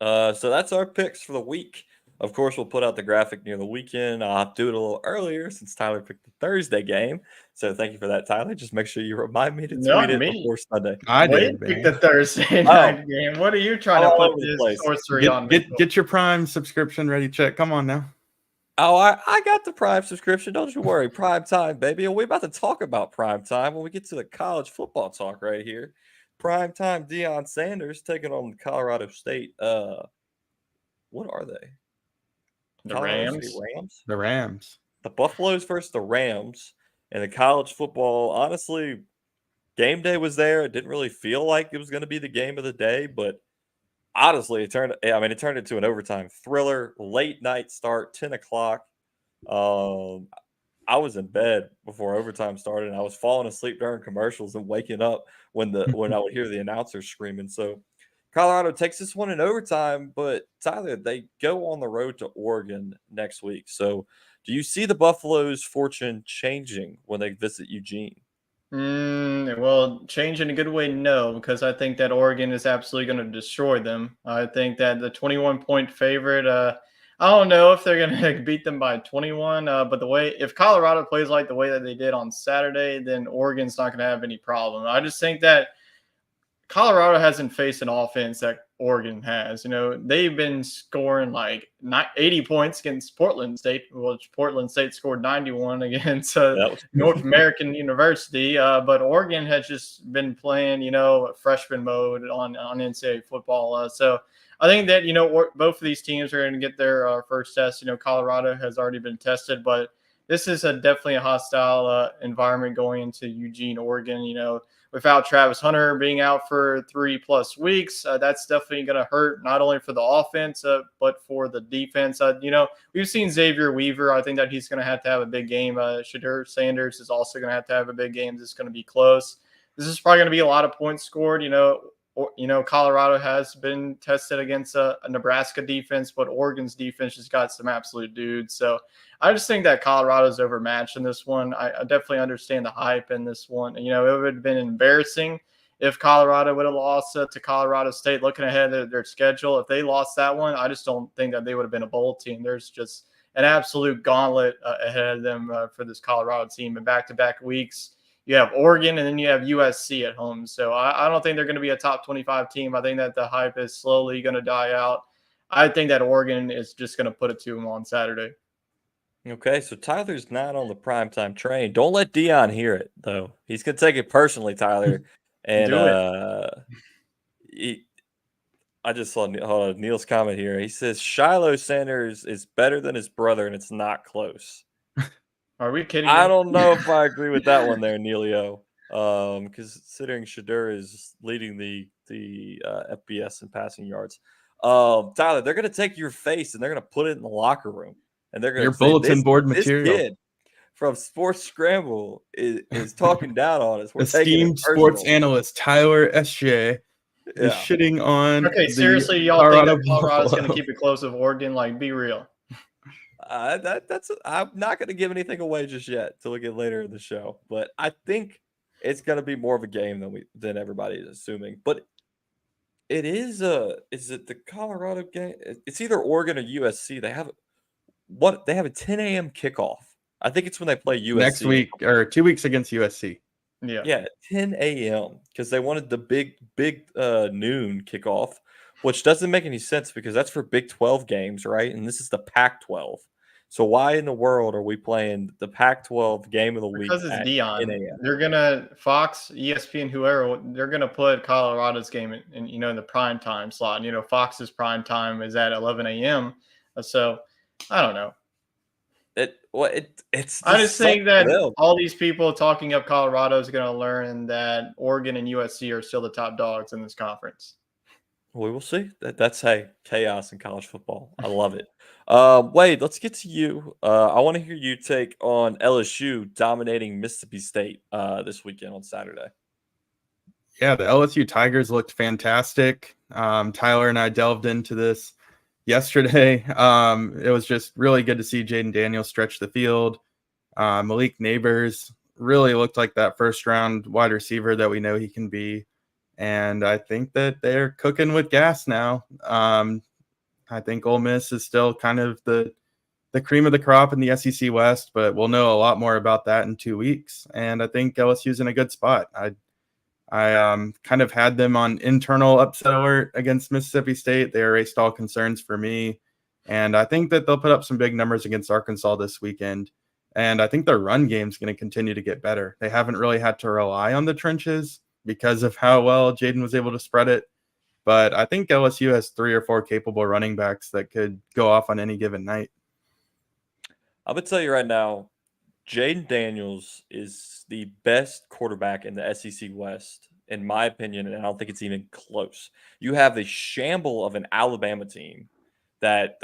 So that's our picks for the week. Of course, we'll put out the graphic near the weekend. I'll have to do it a little earlier since Tyler picked the Thursday game. So thank you for that, Tyler. Just make sure you remind me to tweet it before Sunday. I Wade did, picked man. the Thursday night game. What are you trying to put this sorcery on me? Get your Prime subscription ready, Chet. Come on now. Oh, I got the Prime subscription. Don't you worry. Prime time, baby. And we're about to talk about prime time when we get to the college football talk right here. Prime time, Deion Sanders taking on Colorado State. What are they? The Colorado Rams. State Rams? The Rams. The Buffaloes versus the Rams. And the college football, honestly, game day was there. It didn't really feel like it was going to be the game of the day, but honestly, it turned into an overtime thriller, late night start, 10 o'clock. I was in bed before overtime started, and I was falling asleep during commercials and waking up when I would hear the announcers screaming. So Colorado takes this one in overtime, but Tyler, they go on the road to Oregon next week. So do you see the Buffaloes' fortune changing when they visit Eugene? Well, change in a good way, no, because I think that Oregon is absolutely going to destroy them. I think that the 21-point favorite, I don't know if they're going to beat them by 21, but if Colorado plays like the way that they did on Saturday, then Oregon's not going to have any problem. I just think that Colorado hasn't faced an offense that Oregon has. You know, they've been scoring like 80 points against Portland State, which Portland State scored 91 against North American University. But Oregon has just been playing, freshman mode on NCAA football. So I think that, both of these teams are going to get their first test. Colorado has already been tested, but this is definitely a hostile environment going into Eugene, Oregon. without Travis Hunter being out for 3+ weeks, that's definitely going to hurt not only for the offense, but for the defense. We've seen Xavier Weaver. I think that he's going to have a big game. Shadur Sanders is also going to have a big game. This is going to be close. This is probably going to be a lot of points scored. Colorado has been tested against a Nebraska defense, but Oregon's defense just got some absolute dudes. So I just think that Colorado's overmatched in this one. I definitely understand the hype in this one. It would have been embarrassing if Colorado would have lost to Colorado State. Looking ahead at their schedule, if they lost that one, I just don't think that they would have been a bowl team. There's just an absolute gauntlet ahead of them for this Colorado team in back-to-back weeks. You have Oregon, and then you have USC at home. So I don't think they're going to be a top 25 team. I think that the hype is slowly going to die out. I think that Oregon is just going to put it to them on Saturday. Okay, so Tyler's not on the primetime train. Don't let Dion hear it, though. He's going to take it personally, Tyler. And I just saw Neil's comment here. He says Shiloh Sanders is better than his brother, and it's not close. Are we kidding? I don't know if I agree with that one there, Neilio. Because considering Shadur is leading the FBS in passing yards. Tyler, they're going to take your face and they're going to put it in the locker room. And they're going to your bulletin board material. This kid from Sports Scramble is talking down on us. We're esteemed sports analyst Tyler SJ is shitting on. Okay, seriously, y'all think that Colorado's going to keep it close with Oregon? Like, be real. I'm not going to give anything away just yet till we get later in the show, but I think it's going to be more of a game than everybody is assuming. But it is it the Colorado game? It's either Oregon or USC. They have a 10 a.m. kickoff. I think it's when they play USC next week or 2 weeks against USC. Yeah, 10 a.m. because they wanted the big noon kickoff, which doesn't make any sense because that's for Big 12 games, right? And this is the Pac-12. So why in the world are we playing the Pac-12 game of the week? Because it's Dion. They're gonna Fox, ESPN, whoever. They're gonna put Colorado's game in the prime time slot. Fox's prime time is at 11 a.m. So I don't know. It's. I just think that all these people talking up Colorado is gonna learn that Oregon and USC are still the top dogs in this conference. We will see. That's chaos in college football. I love it. Wade, let's get to you. I want to hear you take on LSU dominating Mississippi State this weekend on Saturday. Yeah, the LSU Tigers looked fantastic. Tyler and I delved into this yesterday. It was just really good to see Jaden Daniels stretch the field. Malik Neighbors really looked like that first-round wide receiver that we know he can be. And I think that they're cooking with gas now. I think Ole Miss is still kind of the cream of the crop in the SEC West, but we'll know a lot more about that in 2 weeks. And I think LSU's in a good spot. I kind of had them on internal upset alert against Mississippi State. They erased all concerns for me. And I think that they'll put up some big numbers against Arkansas this weekend. And I think their run game is going to continue to get better. They haven't really had to rely on the trenches because of how well Jaden was able to spread it. But I think LSU has 3 or 4 capable running backs that could go off on any given night. I'm going to tell you right now, Jaden Daniels is the best quarterback in the SEC West, in my opinion, and I don't think it's even close. You have the shamble of an Alabama team that,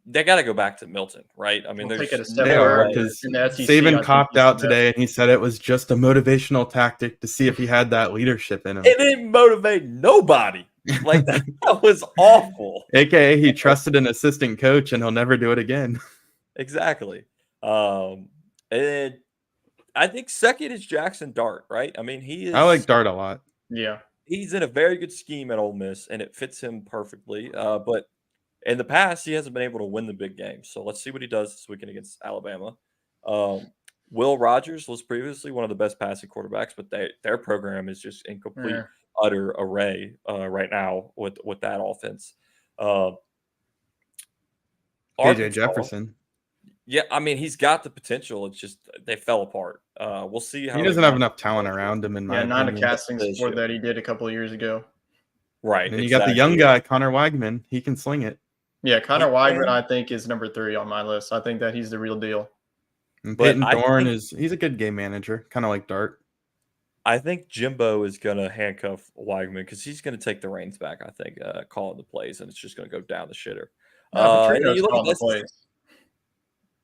they got to go back to Milton, right? We'll there's take it a step because Saban copped out today, and he said it was just a motivational tactic to see if he had that leadership in him. It didn't motivate nobody. Like that was awful. AKA he trusted an assistant coach, and he'll never do it again. Exactly. And I think second is Jackson Dart, right? I like Dart a lot. Yeah. He's in a very good scheme at Ole Miss, and it fits him perfectly. But in the past, he hasn't been able to win the big game. So let's see what he does this weekend against Alabama. Will Rogers was previously one of the best passing quarterbacks, but their program is just in complete, utter array right now with that offense. KJ Jefferson. Yeah, he's got the potential. It's just they fell apart. We'll see how he doesn't have enough talent around him. Not a casting sport that he did a couple of years ago. Right. And you got the young guy, Connor Weigman. He can sling it. Yeah, Connor Weigman, I think, is number 3 on my list. I think that he's the real deal. And Peyton Thorne he's a good game manager, kind of like Dart. I think Jimbo is going to handcuff Weigman because he's going to take the reins back, I think, calling the plays, and it's just going to go down the shitter. No, And then Petrino's you look at calling the this. plays.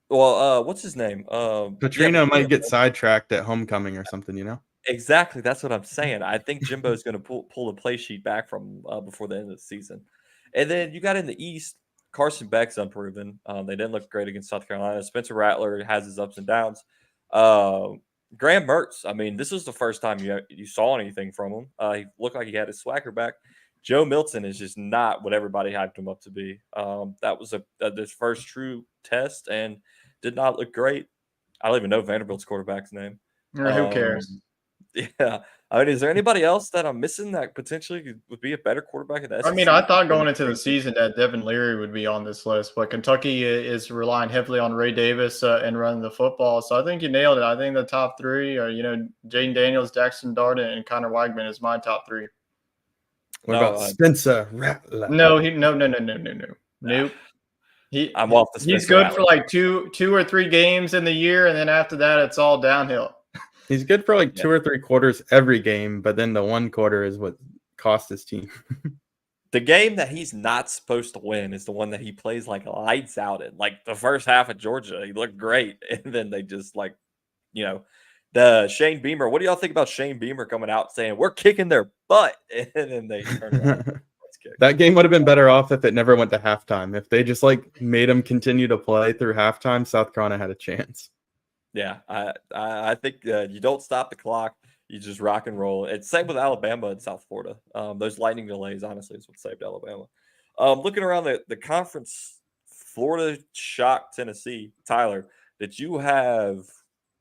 Well, what's his name? Petrino might get sidetracked at homecoming or something, you know? Exactly. That's what I'm saying. I think Jimbo is going to pull the play sheet back from before the end of the season. And then you got in the East, Carson Beck's unproven. They didn't look great against South Carolina. Spencer Rattler has his ups and downs. Graham Mertz, I mean, this was the first time you saw anything from him. He looked like he had his swagger back. Joe Milton is just not what everybody hyped him up to be. That was his first true test and did not look great. I don't even know Vanderbilt's quarterback's name. Who cares? Yeah. I mean, is there anybody else that I'm missing that potentially would be a better quarterback in the SEC? I mean, I thought going into the season that Devin Leary would be on this list, but Kentucky is relying heavily on Ray Davis and running the football. So I think you nailed it. I think the top three are, Jaden Daniels, Jackson Dart, and Connor Weigman is my top three. What about Spencer Rattler? No. Nope. I'm off the He's good for like two or three games in the year, and then after that, it's all downhill. He's good for like 2 or 3 quarters every game, but then the one quarter is what cost his team. The game that he's not supposed to win is the one that he plays like lights out in. Like the first half of Georgia, he looked great, and then they just the Shane Beamer. What do y'all think about Shane Beamer coming out saying we're kicking their butt, and then they turn around. That game would have been better off if it never went to halftime. If they just made him continue to play through halftime, South Carolina had a chance. Yeah, I think you don't stop the clock. You just rock and roll. It's same with Alabama and South Florida. Those lightning delays, honestly, is what saved Alabama. Looking around the conference, Florida shocked Tennessee. Tyler, did you have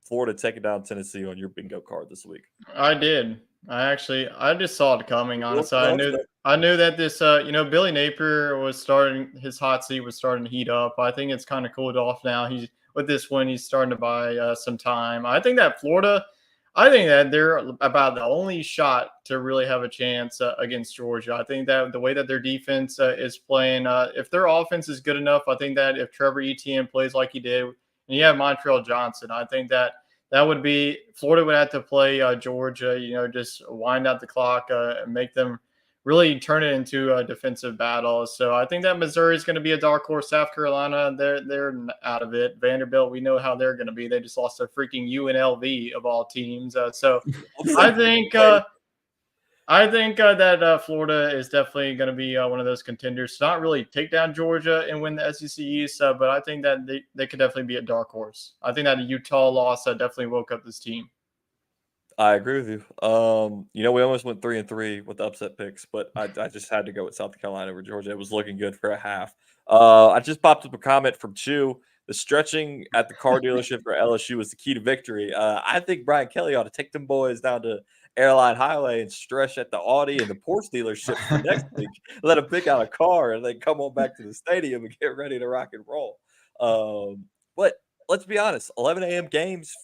Florida taking down Tennessee on your bingo card this week? I did. I just saw it coming. Honestly, I knew that this, Billy Napier was starting. His hot seat was starting to heat up. I think it's kind of cooled off now. With this win, he's starting to buy some time. I think that Florida, they're about the only shot to really have a chance against Georgia. I think that the way that their defense is playing, if their offense is good enough, I think that if Trevor Etienne plays like he did, and you have Montreal Johnson, I think that would be Florida would have to play Georgia, just wind out the clock and make them really turn it into a defensive battle. So I think that Missouri is going to be a dark horse. South Carolina, they're out of it. Vanderbilt, we know how they're going to be. They just lost to freaking UNLV of all teams. So I think that Florida is definitely going to be one of those contenders. Not really take down Georgia and win the SEC East, but I think that they could definitely be a dark horse. I think that a Utah loss definitely woke up this team. I agree with you. We almost went 3-3 with the upset picks, but I just had to go with South Carolina over Georgia. It was looking good for a half. I just popped up a comment from Chew. The stretching at the car dealership for LSU was the key to victory. I think Brian Kelly ought to take them boys down to Airline Highway and stretch at the Audi and the Porsche dealership for next week. Let them pick out a car and then come on back to the stadium and get ready to rock and roll. But let's be honest, 11 a.m. games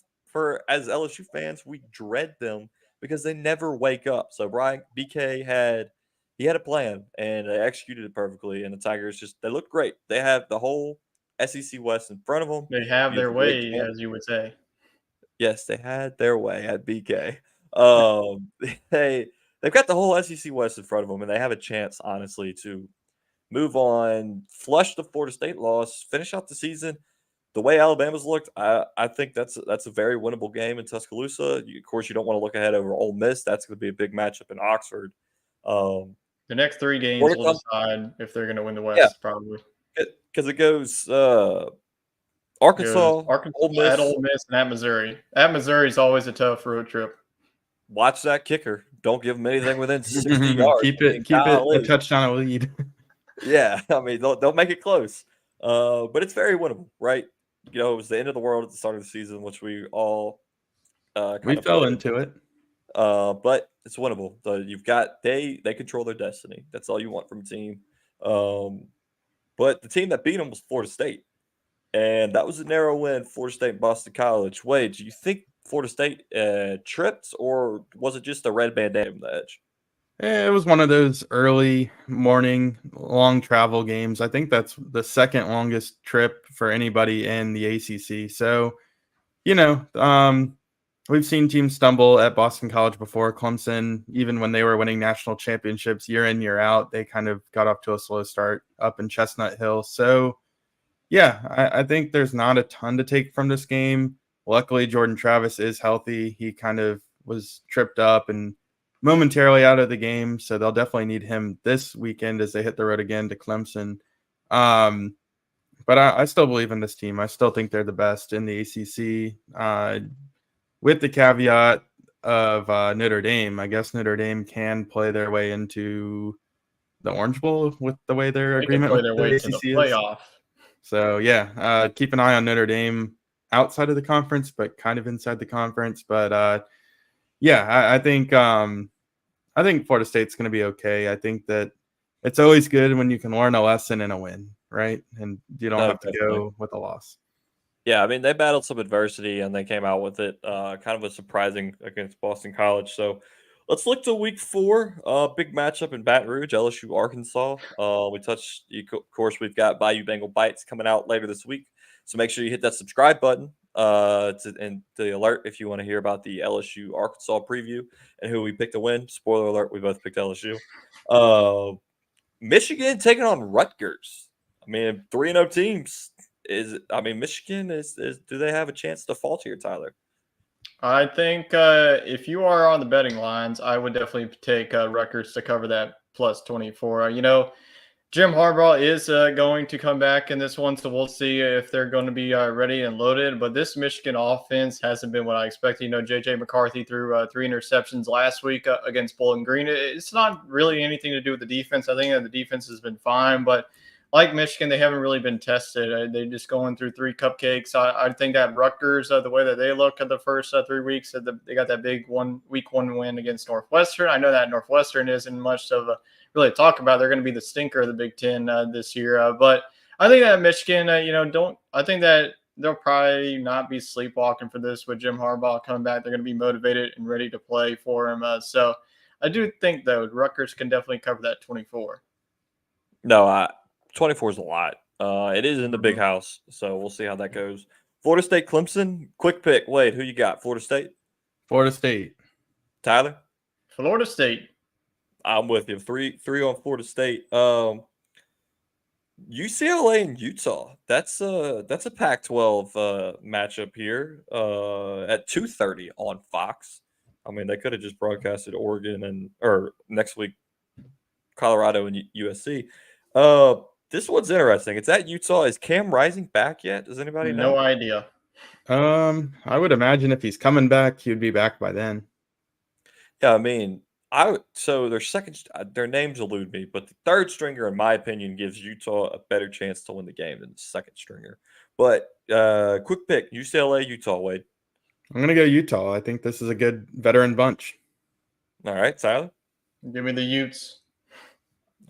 as LSU fans, we dread them because they never wake up. So Brian BK had a plan and they executed it perfectly. And the Tigers they look great. They have the whole SEC West in front of them. They have their way, as you would say. Yes, they had their way at BK. They've got the whole SEC West in front of them, and they have a chance, honestly, to move on, flush the Florida State loss, finish out the season. The way Alabama's looked, I think that's a very winnable game in Tuscaloosa. Of course, you don't want to look ahead over Ole Miss. That's going to be a big matchup in Oxford. The next 3 games will decide if they're going to win the West, probably. Because it goes Arkansas, Ole Miss, and at Missouri. At Missouri is always a tough road trip. Watch that kicker. Don't give them anything within 60 yards. Keep it a touchdown lead. Yeah, I mean, don't make it close. But it's very winnable, right? It was the end of the world at the start of the season, which we all we fell into it. But it's winnable. So you've got they control their destiny. That's all you want from a team. But the team that beat them was Florida State, and that was a narrow win. Florida State and Boston College. Wade, do you think Florida State tripped, or was it just the red bandana from the edge? It was one of those early morning long travel games. I think that's the second longest trip for anybody in the ACC. So, we've seen teams stumble at Boston College before. Clemson, even when they were winning national championships year in, year out, they kind of got off to a slow start up in Chestnut Hill. So, yeah, I think there's not a ton to take from this game. Luckily, Jordan Travis is healthy. He kind of was tripped up and momentarily out of the game. So they'll definitely need him this weekend as they hit the road again to Clemson. But I still believe in this team. I still think they're the best in the ACC. With the caveat of Notre Dame, I guess Notre Dame can play their way into the Orange Bowl with the way their They can agreement play with their the way ACC to the is. playoff. So yeah, keep an eye on Notre Dame outside of the conference, but kind of inside the conference. But yeah, I think Florida State's going to be okay. I think that it's always good when you can learn a lesson in a win, right? And you don't No, have to definitely. go with a loss. Yeah, I mean, they battled some adversity and they came out with it. Kind of a surprising against Boston College. So let's look to week 4. Big matchup in Baton Rouge, LSU, Arkansas. Of course, we've got Bayou Bengal Bites coming out later this week. So make sure you hit that subscribe button and the alert if you want to hear about the LSU Arkansas preview and who we picked to win. Spoiler alert, we both picked LSU. Michigan taking on Rutgers. I mean, 3-0 teams. Michigan is do they have a chance to fall here, Tyler? I think if you are on the betting lines, I would definitely take Rutgers to cover that plus 24. Jim Harbaugh is going to come back in this one, so we'll see if they're going to be ready and loaded. But this Michigan offense hasn't been what I expected. J.J. McCarthy threw 3 interceptions last week against Bowling Green. It's not really anything to do with the defense. I think that the defense has been fine, but like Michigan, they haven't really been tested. They're just going through 3 cupcakes. I think that Rutgers, the way that they look at the first 3 weeks, they got that big week 1 win against Northwestern. I know that Northwestern isn't much of a really talk about. They're going to be the stinker of the Big Ten this year. But I think that Michigan, I think that they'll probably not be sleepwalking for this with Jim Harbaugh coming back. They're going to be motivated and ready to play for him. So I do think, though, Rutgers can definitely cover that 24. No, 24 is a lot. It is in the big house, so we'll see how that goes. Florida State, Clemson, quick pick. Wade, who you got? Florida State? Florida State. Tyler? Florida State. I'm with you. Three on Florida State. UCLA and Utah. That's a Pac-12 matchup here at 2:30 on Fox. I mean, they could have just broadcasted Oregon or next week Colorado and USC. This one's interesting. It's at Utah. Is Cam Rising back yet? Does anybody know? No idea. I would imagine if he's coming back, he'd be back by then. Yeah, I mean, so their names elude me, but the third stringer, in my opinion, gives Utah a better chance to win the game than the second stringer. But quick pick: UCLA, Utah. Wade. I'm gonna go Utah. I think this is a good veteran bunch. All right, Tyler. Give me the Utes.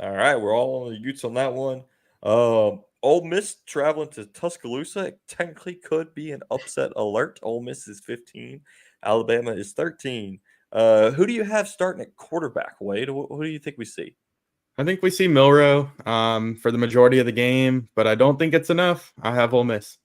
All right, we're all on the Utes on that one. Ole Miss traveling to Tuscaloosa. It technically could be an upset alert. Ole Miss is 15. Alabama is 13. Who do you have starting at quarterback, Wade? Who do you think we see? I think we see Milroe for the majority of the game, but I don't think it's enough. I have Ole Miss.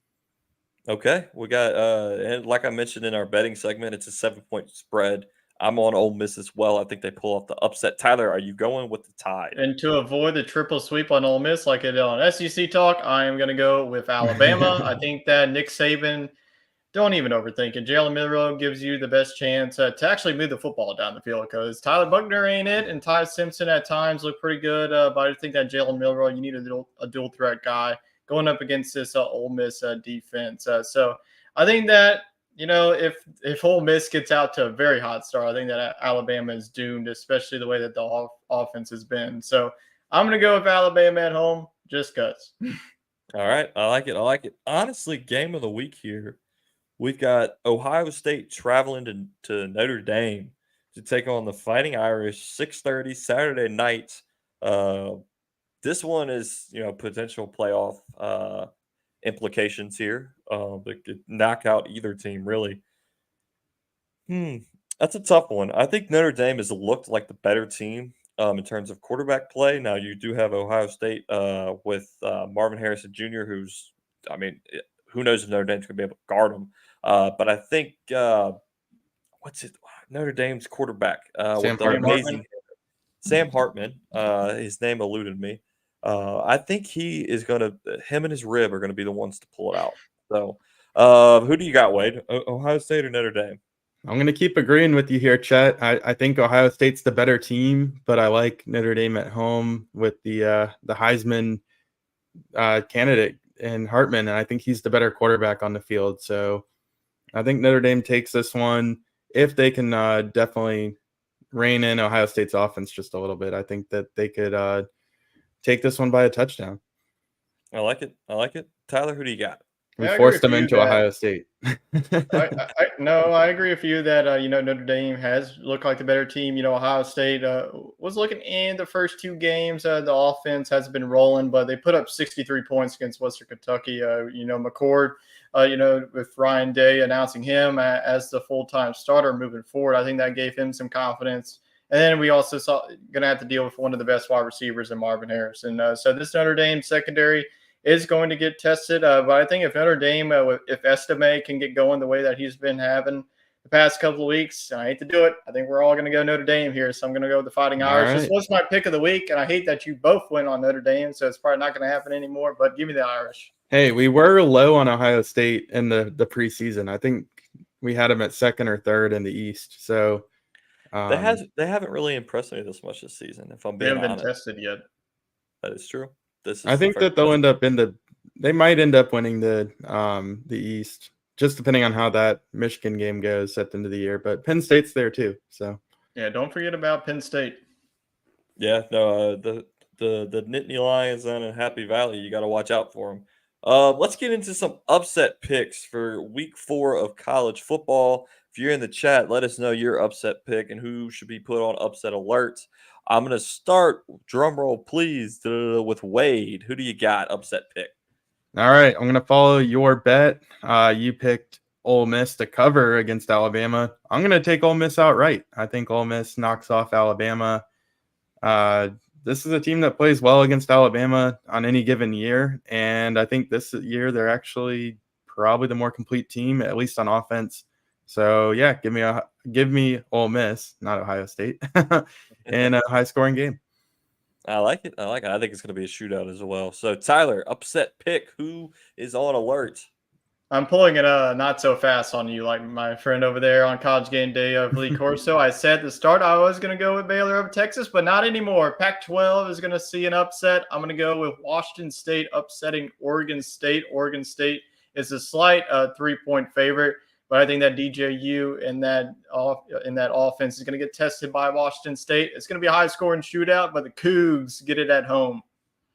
Okay, we got and like I mentioned in our betting segment, it's a 7-point spread. I'm on Ole Miss as well. I think they pull off the upset. Tyler, are you going with the Tide? And to avoid the triple sweep on Ole Miss like I did on SEC Talk, I am going to go with Alabama. I think that Nick Saban, don't even overthink it. Jalen Milroe gives you the best chance to actually move the football down the field because Tyler Buckner ain't it, and Ty Simpson at times look pretty good. But I think that Jalen Milroe, you need a dual threat guy going up against this Ole Miss defense. So I think that, if Ole Miss gets out to a very hot start, I think that Alabama is doomed, especially the way that the offense has been. So I'm going to go with Alabama at home just because. All right, I like it. Honestly, game of the week here. We've got Ohio State traveling to Notre Dame to take on the Fighting Irish, 6:30 Saturday night. This one is, potential playoff implications here. That could knock out either team, really. That's a tough one. I think Notre Dame has looked like the better team in terms of quarterback play. Now, you do have Ohio State with Marvin Harrison Jr., who knows if Notre Dame's going to be able to guard him. But I think what's it? Notre Dame's quarterback Sam with the Hartman. amazing Sam Hartman. His name eluded me. I think he is going to. Him and his rib are going to be the ones to pull it out. So, who do you got, Wade? Ohio State or Notre Dame? I'm going to keep agreeing with you here, Chet. I think Ohio State's the better team, but I like Notre Dame at home with the Heisman candidate in Hartman, and I think he's the better quarterback on the field. So I think Notre Dame takes this one. If they can definitely rein in Ohio State's offense just a little bit, I think that they could take this one by a touchdown. I like it. Tyler, who do you got? We Yeah, forced them into Ohio State. I agree with you that Notre Dame has looked like the better team. Ohio State was looking in the first two games. The offense has been rolling, but they put up 63 points against Western Kentucky. McCord, with Ryan Day announcing him as the full-time starter moving forward, I think that gave him some confidence. And then we also going to have to deal with one of the best wide receivers in Marvin Harrison. So this Notre Dame secondary is going to get tested. But I think if Notre Dame, if Estime can get going the way that he's been having the past couple of weeks, and I hate to do it, I think we're all going to go Notre Dame here. So I'm going to go with the Fighting Irish. Right. This was my pick of the week, and I hate that you both went on Notre Dame, so it's probably not going to happen anymore. But give me the Irish. Hey, we were low on Ohio State in the preseason. I think we had them at second or third in the East. So They haven't really impressed me this much this season, if I'm They being haven't honest. been tested yet. That is true. I think that they'll end up they might end up winning the East, just depending on how that Michigan game goes at the end of the year. But Penn State's there too. So yeah, don't forget about Penn State. Yeah, no, the Nittany Lions down in Happy Valley, you got to watch out for them. Let's get into some upset picks for week 4 of college football. If you're in the chat, let us know your upset pick and who should be put on upset alerts. I'm going to start, drum roll please, with Wade. Who do you got upset pick? all right, I'm going to follow your bet. You picked Ole Miss to cover against Alabama. I'm going to take Ole Miss outright. I think Ole Miss knocks off Alabama. This is a team that plays well against Alabama on any given year, and I think this year they're actually probably the more complete team, at least on offense. So yeah, give me Ole Miss, not Ohio State, in a high-scoring game. I like it. I think it's going to be a shootout as well. So Tyler, upset pick. Who is on alert? I'm pulling it not so fast on you, like my friend over there on College Game Day of Lee Corso. I said at the start I was going to go with Baylor over Texas, but not anymore. Pac-12 is going to see an upset. I'm going to go with Washington State upsetting Oregon State. Oregon State is a slight 3-point favorite, but I think that DJU and that offense is going to get tested by Washington State. It's going to be a high-scoring shootout, but the Cougs get it at home.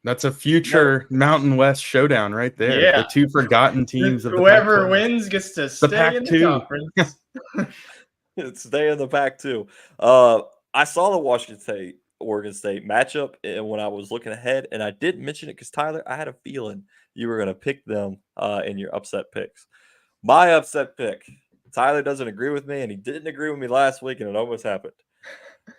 That's a future Mountain West showdown right there. Yeah. The two forgotten teams of the Whoever Pac-12. wins gets to stay in the conference. Stay in the Pac-2. I saw the Washington State Oregon State matchup and when I was looking ahead, and I didn't mention it because Tyler, I had a feeling you were going to pick them in your upset picks. My upset pick. Tyler doesn't agree with me, and he didn't agree with me last week, and it almost happened.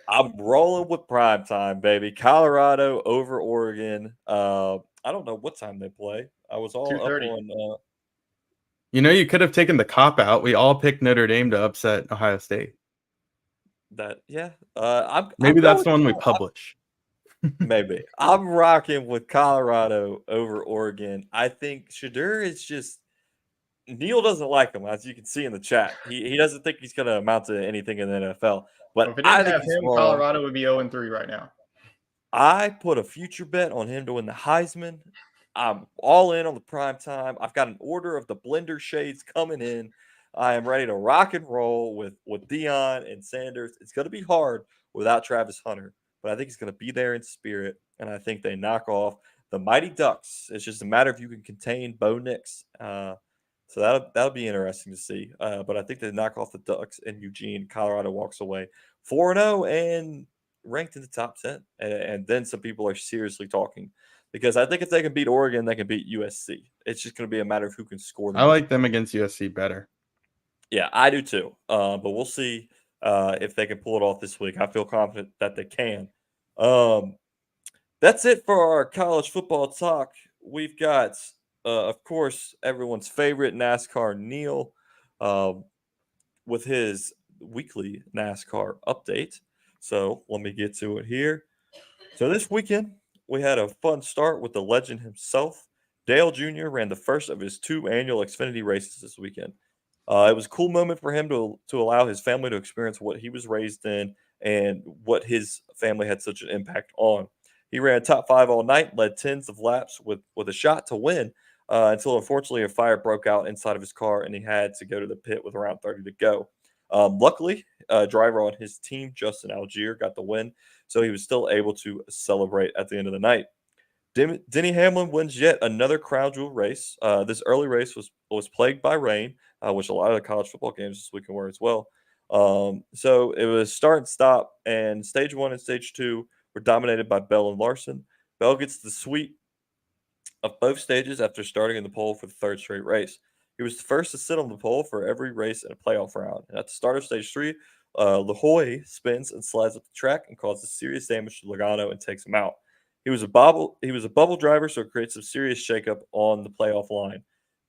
I'm rolling with prime time, baby. Colorado over Oregon. I don't know what time they play. I was all up 2:30. on. You could have taken the cop out. We all picked Notre Dame to upset Ohio State. Maybe that's the one we publish. Maybe. I'm rocking with Colorado over Oregon. I think Shadur is just. Neil doesn't like him, as you can see in the chat. He doesn't think he's going to amount to anything in the NFL. But If it I didn't think have he's him, wrong. Colorado would be 0-3 right now. I put a future bet on him to win the Heisman. I'm all in on the prime time. I've got an order of the blender shades coming in. I am ready to rock and roll with Dion and Sanders. It's going to be hard without Travis Hunter, but I think he's going to be there in spirit, and I think they knock off the Mighty Ducks. It's just a matter if you can contain Bo Nix. So that'll be interesting to see. But I think they knock off the Ducks in Eugene. Colorado walks away 4-0 and ranked in the top 10. And then some people are seriously talking because I think if they can beat Oregon, they can beat USC. It's just going to be a matter of who can score them. I like them against USC better. Yeah, I do too. But we'll see if they can pull it off this week. I feel confident that they can. That's it for our college football talk. We've got, of course, everyone's favorite NASCAR Neil with his weekly NASCAR update. So let me get to it here. So this weekend, we had a fun start with the legend himself. Dale Jr. ran the first of his 2 annual Xfinity races this weekend. It was a cool moment for him to allow his family to experience what he was raised in and what his family had such an impact on. He ran top 5 all night, led tens of laps with a shot to win until unfortunately a fire broke out inside of his car and he had to go to the pit with around 30 to go. Luckily, a driver on his team, Justin Algier, got the win, so he was still able to celebrate at the end of the night. Denny Hamlin wins yet another crown jewel race. This early race was plagued by rain, which a lot of the college football games this weekend were as well. So it was start and stop, and stage 1 and stage 2 were dominated by Bell and Larson. Bell gets the sweep of both stages after starting in the pole for the 3rd straight race. He was the first to sit on the pole for every race in a playoff round. And at the start of stage 3, LaHoy spins and slides up the track and causes serious damage to Logano and takes him out. He was a bubble driver, so it creates some serious shakeup on the playoff line.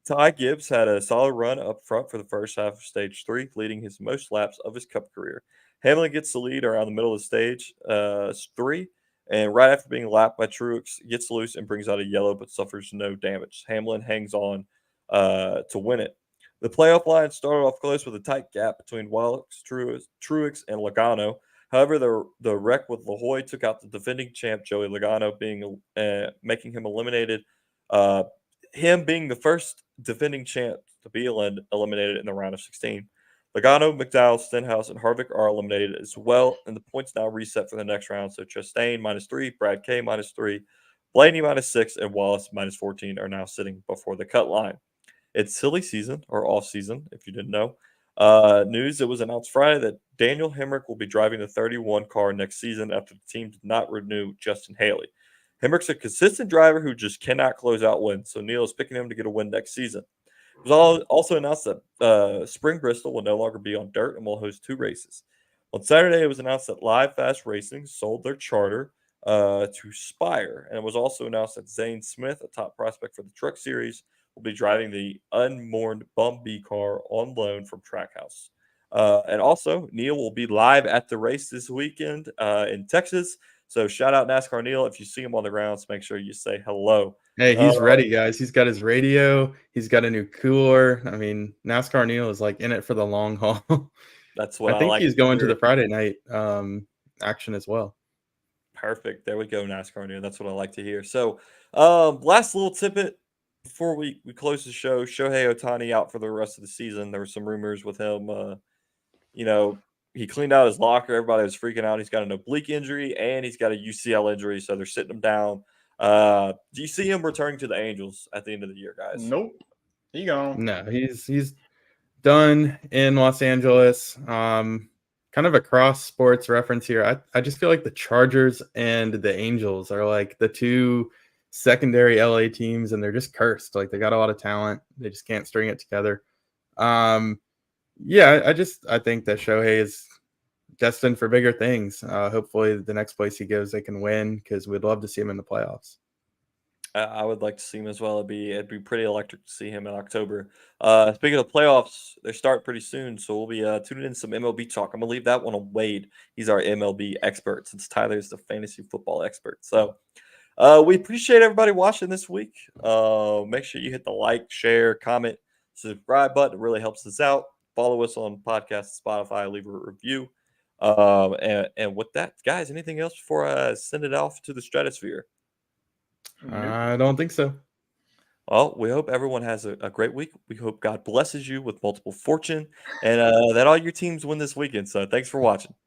Ty Gibbs had a solid run up front for the first half of stage 3, leading his most laps of his Cup career. Hamlin gets the lead around the middle of stage 3, and right after being lapped by Truex, gets loose and brings out a yellow but suffers no damage. Hamlin hangs on to win it. The playoff line started off close with a tight gap between Wallace, Truex, and Logano. However, the wreck with LaHoy took out the defending champ Joey Logano, making him eliminated. Him being the first defending champ to be eliminated in the round of 16. Logano, McDowell, Stenhouse, and Harvick are eliminated as well, and the points now reset for the next round. So Chastain -3, Brad K -3, Blaney -6, and Wallace -14 are now sitting before the cut line. It's silly season or off season, if you didn't know. News that was announced Friday that Daniel Hemrick will be driving the 31 car next season after the team did not renew Justin Haley. Hemrick's a consistent driver who just cannot close out wins, so Neil is picking him to get a win next season. It was also announced that Spring Bristol will no longer be on dirt and will host 2 races. On Saturday, it was announced that Live Fast Racing sold their charter to Spire, and it was also announced that Zane Smith, a top prospect for the Truck Series, will be driving the unmoored Bumblebee car on loan from Trackhouse. And also, Neil will be live at the race this weekend in Texas. So shout out NASCAR Neil. If you see him on the grounds, make sure you say hello. Hey, he's ready, guys. He's got his radio. He's got a new cooler. I mean, NASCAR Neil is like in it for the long haul. That's what I think like he's going to the Friday night action as well. Perfect. There we go, NASCAR Neil. That's what I like to hear. So last little tidbit before we close the show. Shohei Ohtani out for the rest of the season. There were some rumors with him. He cleaned out his locker. Everybody was freaking out. He's got an oblique injury and he's got a UCL injury, so they're sitting him down. Do you see him returning to the Angels at the end of the year, guys? Nope. He gone. No, he's done in Los Angeles. Kind of a cross sports reference here. I just feel like the Chargers and the Angels are like the 2 secondary LA teams, and they're just cursed. Like, they got a lot of talent. They just can't string it together. Yeah, I think that Shohei is destined for bigger things. Hopefully the next place he goes, they can win, because we'd love to see him in the playoffs. I would like to see him as well. It'd be pretty electric to see him in October. Speaking of playoffs, they start pretty soon, so we'll be tuning in some MLB talk. I'm gonna leave that one on Wade. He's our MLB expert, since Tyler's the fantasy football expert. So we appreciate everybody watching this week. Make sure you hit the like, share, comment, subscribe button. It really helps us out. Follow us on podcast, Spotify, leave a review. And with that, guys, anything else before I send it off to the stratosphere? I don't think so. Well, we hope everyone has a great week. We hope God blesses you with multiple fortune and that all your teams win this weekend. So thanks for watching.